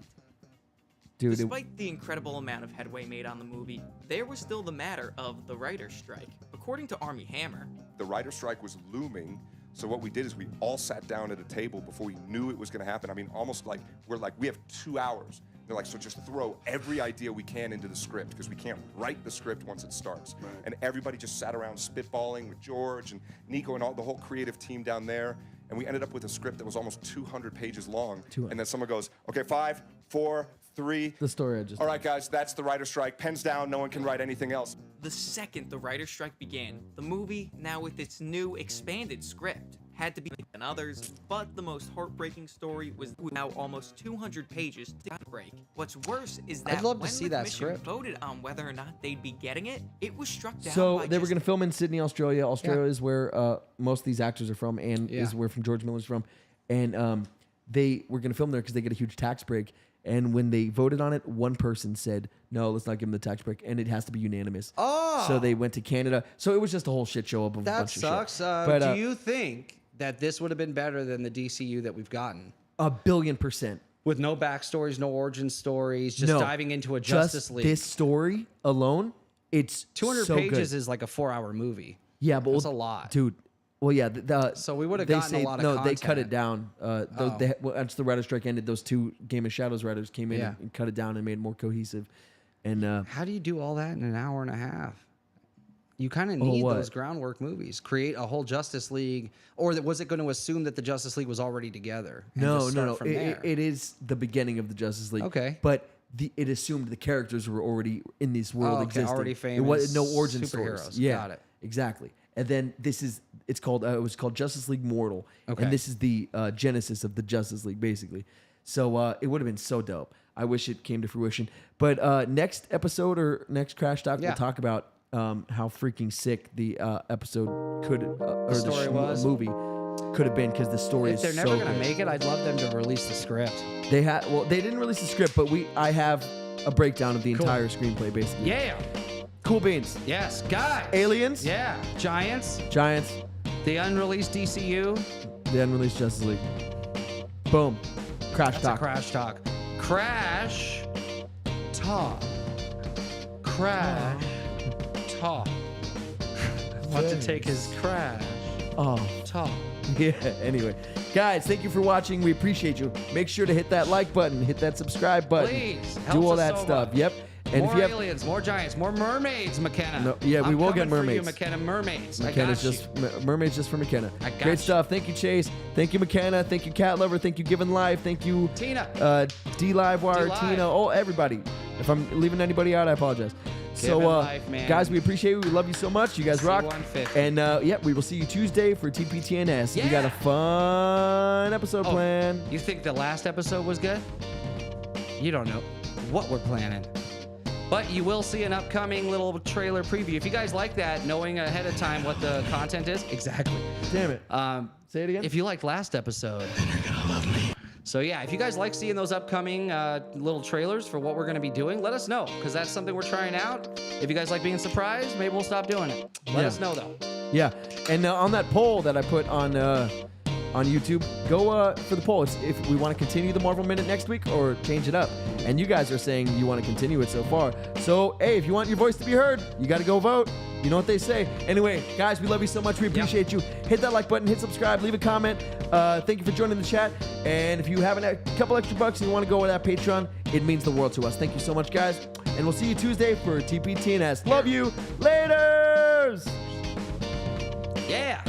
A: Dude,
J: Despite the incredible amount of headway made on the movie, there was still the matter of the writer's strike. According to Armie Hammer,
K: the writer's strike was looming. So what we did is we all sat down at a table before we knew it was going to happen. I mean, almost like we have 2 hours. They're like, so just throw every idea we can into the script because we can't write the script once it starts. Right. And everybody just sat around spitballing with George and Nico and all the whole creative team down there. And we ended up with a script that was almost 200 pages long.
A: 200.
K: And then someone goes, okay, 5, 4, 3.
A: The story I just.
K: All right, guys, that's the writer's strike. Pens down. No one can write anything else.
J: the second the writer's strike began, the movie, now with its new expanded script, had to be than others, but the most heartbreaking story was now almost 200 pages to break. What's worse is that
B: I'd love to
J: when
B: see
J: the
B: that
J: commission
B: script.
J: voted on whether or not they'd be getting it, it was struck down
A: So
J: by
A: they were
J: just
A: going to film in Sydney, Australia. Australia is where most of these actors are from, and is where from George Miller's from. And they were going to film there because they get a huge tax break. And when they voted on it, one person said, "No, let's not give them the tax break," and it has to be unanimous.
B: Oh,
A: so they went to Canada. So it was just a whole shit show of a
B: that
A: bunch
B: sucks.
A: of shit.
B: But do you think that this would have been better than the DCU that we've gotten?
A: 1,000,000,000%.
B: With no backstories, no origin stories, just diving into a Justice League.
A: This story alone, it's
B: 200
A: so
B: pages
A: good.
B: is like a 4-hour movie.
A: Yeah, but
B: that's a lot,
A: dude. Well, yeah.
B: So we would have
A: they
B: gotten
A: say,
B: a lot of
A: no,
B: content.
A: they cut it down. Once the writer strike ended, those two Game of Shadows writers came in and cut it down and made it more cohesive. And
B: how do you do all that in an hour and a half? You kind of need those groundwork movies. Create a whole Justice League, or was it going to assume that the Justice League was already together?
A: No. It is the beginning of the Justice League.
B: Okay,
A: but it assumed the characters were already in this world existing.
B: Already famous.
A: It was no origin
B: superheroes.
A: stories. Yeah,
B: got it.
A: Exactly. And then it was called Justice League Mortal. Okay. And this is the genesis of the Justice League, basically. So it would have been so dope. I wish it came to fruition. But next episode or next Crash Talk, we'll talk about how freaking sick the episode could, or the movie could have been, because the story is so good.
B: If they're never going to make it, I'd love them to release the script.
A: They didn't release the script, but I have a breakdown of the entire screenplay, basically.
B: Yeah.
A: Cool beans.
B: Yes, guys.
A: Aliens.
B: Yeah. Giants.
A: The
B: unreleased DCU.
A: The unreleased Justice League. Boom. Crash Talk.
B: Crash Talk. Crash Talk. Crash Talk. Want to take his crash.
A: Oh.
B: Talk.
A: Yeah, anyway. Guys, thank you for watching. We appreciate you. Make sure to hit that like button, hit that subscribe button.
B: Please.
A: Do
B: Helps
A: all
B: us
A: that
B: so
A: stuff.
B: much.
A: Yep. And
B: More
A: if you have
B: aliens, more giants, more mermaids, McKenna.
A: No, yeah, we
B: I'm
A: will get
B: coming for
A: mermaids.
B: you, McKenna, mermaids.
A: McKenna's
B: I got
A: just mermaids just for McKenna.
B: I got
A: Great
B: you.
A: stuff. Thank you, Chase. Thank you, McKenna. Thank you, Cat Lover. Thank you, Given Life. Thank you,
B: Tina.
A: D Livewire,
B: D-Live.
A: Tina. Oh, everybody. If I'm leaving anybody out, I apologize.
B: Given
A: So,
B: Life, man.
A: guys, we appreciate you. We love you so much. You guys rock.
B: C150.
A: And yeah, we will see you Tuesday for TPTNS. We got a
B: Yeah.
A: fun episode
B: Oh,
A: planned.
B: You think the last episode was good? You don't know what we're planning. But you will see an upcoming little trailer preview. If you guys like that, knowing ahead of time what the content is, exactly.
A: Damn it. Say it again.
B: If you liked last episode, then you're gonna love me. So yeah, if you guys like seeing those upcoming little trailers for what we're gonna be doing, let us know, because that's something we're trying out. If you guys like being surprised, maybe we'll stop doing it. Let us know though.
A: Yeah, and on that poll that I put on YouTube, go for the poll. It's if we want to continue the Marvel Minute next week or change it up. And you guys are saying you want to continue it so far. So, hey, if you want your voice to be heard, you got to go vote. You know what they say. Anyway, guys, we love you so much. We appreciate you. Hit that like button, hit subscribe, leave a comment. Thank you for joining the chat. And if you have a couple extra bucks and you want to go with that Patreon, it means the world to us. Thank you so much, guys. And we'll see you Tuesday for TPTNS. Love you. Laters!
B: Yeah.